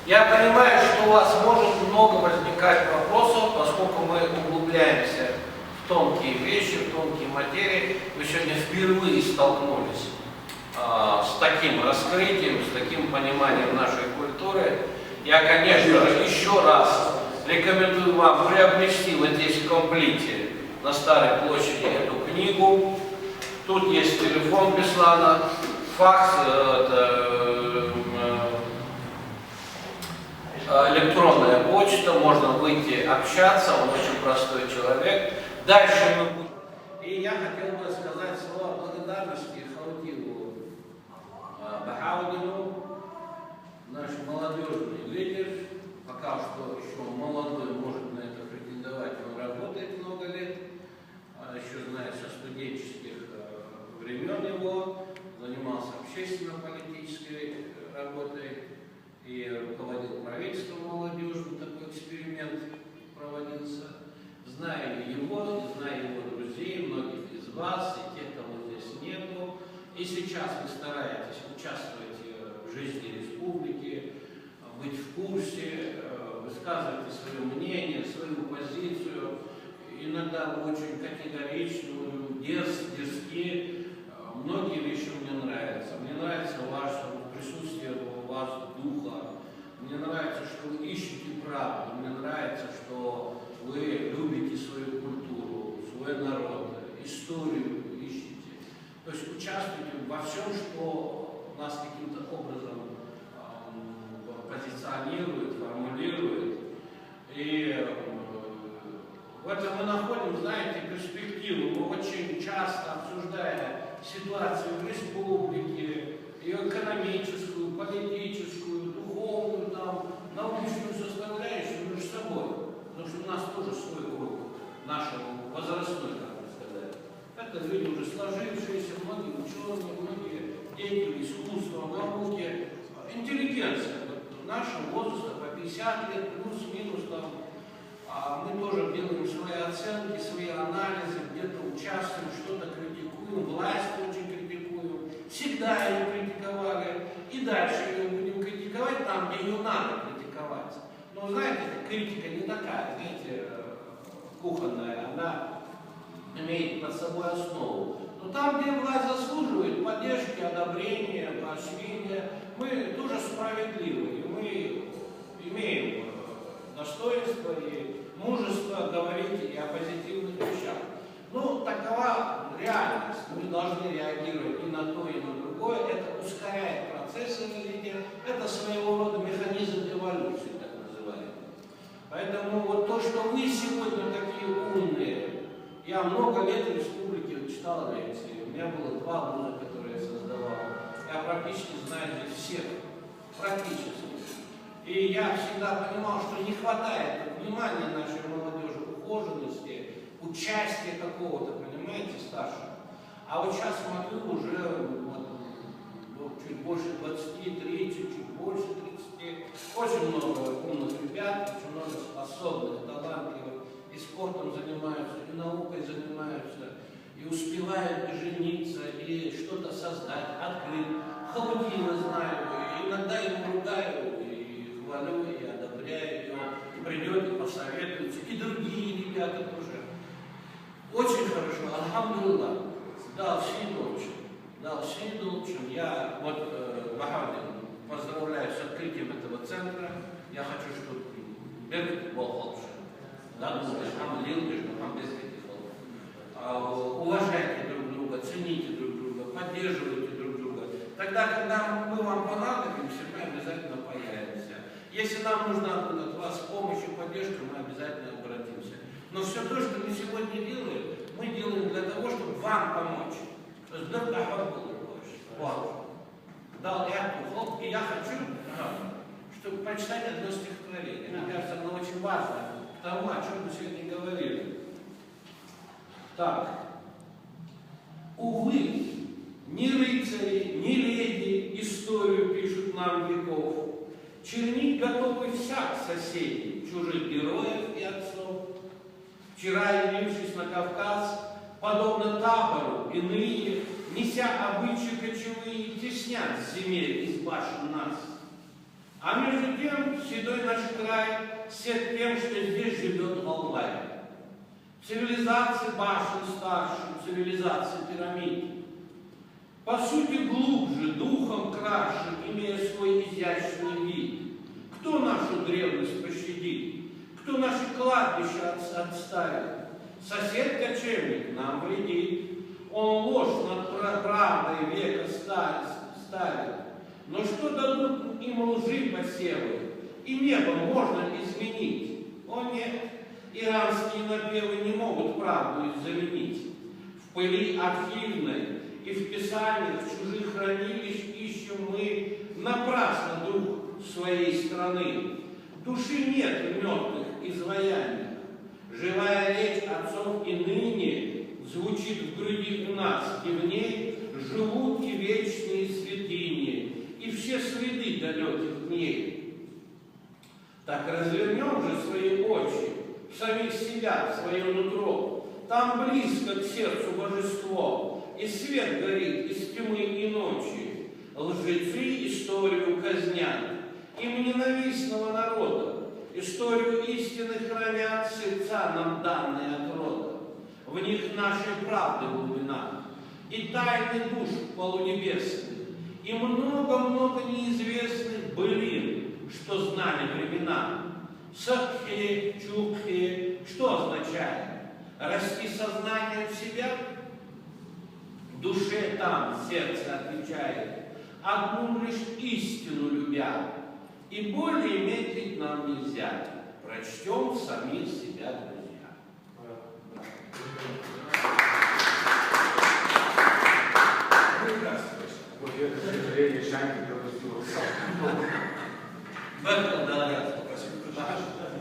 я понимаю, что у вас может много возникать вопросов, поскольку мы углубляемся в тонкие вещи, в тонкие материи. Вы сегодня впервые столкнулись с таким раскрытием, с таким пониманием нашей культуры. Я, конечно же, еще раз рекомендую вам приобрести вот здесь в комплите на Старой площади эту книгу. Тут есть телефон Беслана, факс, электронная почта, можно выйти общаться, он очень простой человек. Дальше мы будем. И я хотел бы сказать слова благодарности Хаутилу Бахаудину, наш молодежный лидер, пока что еще молодой, может на это претендовать, он работает много лет, еще знает со студенческих времен его, занимался общественно-политической работой и руководил правительством молодежным, такой эксперимент проводился. Знаю его, знаю его друзей, многих из вас, и тех, кого здесь нету. И сейчас вы стараетесь участвовать в жизни республики, быть в курсе, высказывать свое мнение, свою позицию. Иногда вы очень категоричны, дерзки. Многие вещи мне нравятся. Мне нравится ваше присутствие у вас духа. Мне нравится, что вы ищете правду. Мне нравится, что вы любите свою культуру, свой народ, историю ищете. То есть участвуйте во всем, что нас каким-то образом позиционирует, формулирует. И в этом мы находим, знаете, перспективу. Мы очень часто обсуждаем ситуацию в республике, ее экономическую, политическую, духовную, научную составляющую между собой. Потому что у нас тоже свой круг, нашего возрастной, как бы сказать. Это люди уже сложившиеся, многие ученые, многие деятели искусства, науки, интеллигенция. Нашего возраста по 50 лет, плюс-минус, мы тоже делаем свои оценки, свои анализы, где-то участвуем, что-то критикуем, власть очень критикуем, всегда ее критиковали, и дальше ее будем критиковать там, где ее надо критиковать. Но знаете, критика не такая, знаете, кухонная, она имеет под собой основу. Но там, где власть заслуживает поддержки, одобрения, поощрения, мы тоже справедливы, и мы имеем достоинство и мужество говорить и о позитивных вещах. Ну, такова реальность. Мы должны реагировать и на то, и на другое. Это ускоряет процессы развития. Это своего рода механизм эволюции, так называемый. Поэтому вот то, что вы сегодня такие умные, я много лет в республике читал лекции. У меня было 2 вуза, которые я создавал. Я практически знаю здесь всех. Практически. И я всегда понимал, что не хватает внимания нашей молодежи, ухоженности, участия какого-то, понимаете, старшего. А вот сейчас смотрю, уже чуть больше 20, 30, чуть больше 30. Очень много умных ребят, очень много способных, талантливых. И спортом занимаются, и наукой занимаются, и успевают и жениться, и что-то создать, открыть. Хаутила знаю, и иногда ему ругаю, и хвалю, и одобряю, и он придет и посоветуется, и другие приятно тоже. Очень хорошо, алхамдулилlah. Дал Шейдулчин. Я вот Бахадин поздравляю с открытием этого центра. Я хочу, чтобы Берг был лучше. Да, уважайте друг друга, цените друг друга, поддерживайте друг друга. Тогда, когда мы вам понадобимся, мы обязательно появимся. Если нам нужна будет от вас помощь и поддержка, мы обязательно обратимся. Но все то, что мы сегодня делаем, мы делаем для того, чтобы вам помочь. То есть дал доход был больше. Дал я и я хочу, чтобы прочитать одно стихотворение. Мне кажется, оно очень важно к тому, о чем мы сегодня говорили. Так. Увы, ни рыцари, ни леди историю пишут нам веков. Чернить готовы всяк соседей, чужих героев и отцов. Вчера, явившись на Кавказ, подобно табору, иные, неся обычаи кочевые, теснят с земель из башен нас. А между тем, седой наш край сед тем, что здесь живет Аллай. Цивилизации башен старше, цивилизации пирамид. По сути, глубже, духом краше, имея свой изящный вид. Кто нашу древность пощадит? Кто наши кладбища отставит? Сосед-кочевник нам вредит. Он ложь над правдой века ставит. Но что дадут им лжи посевы? И небо можно изменить. О нет, иранские напевы не могут правду заменить. В пыли архивной и в писаниях чужих хранилищ ищем мы напрасно дух своей страны. Души нет в мертвых изваяниях. Живая речь отцов и ныне звучит в груди у нас, и в ней живут и вечные святыни, и все следы далеких дней. Так развернем же свои очи в самих себя, в свое нутро. Там близко к сердцу божество, и свет горит из тьмы и ночи. Лжецы историю казнят, им ненавистного народа. Историю истины хранят сердца нам данные от рода. В них нашей правды глубина, и тайны душ полунебесных, и много-много неизвестных былин, что знали времена. Сакхи, чукхи, что означает? Расти сознанием в себя? Душе там сердце отвечает, одну лишь истину любя. И более медлить нам нельзя. Прочтем самих себя, друзья. Спасибо.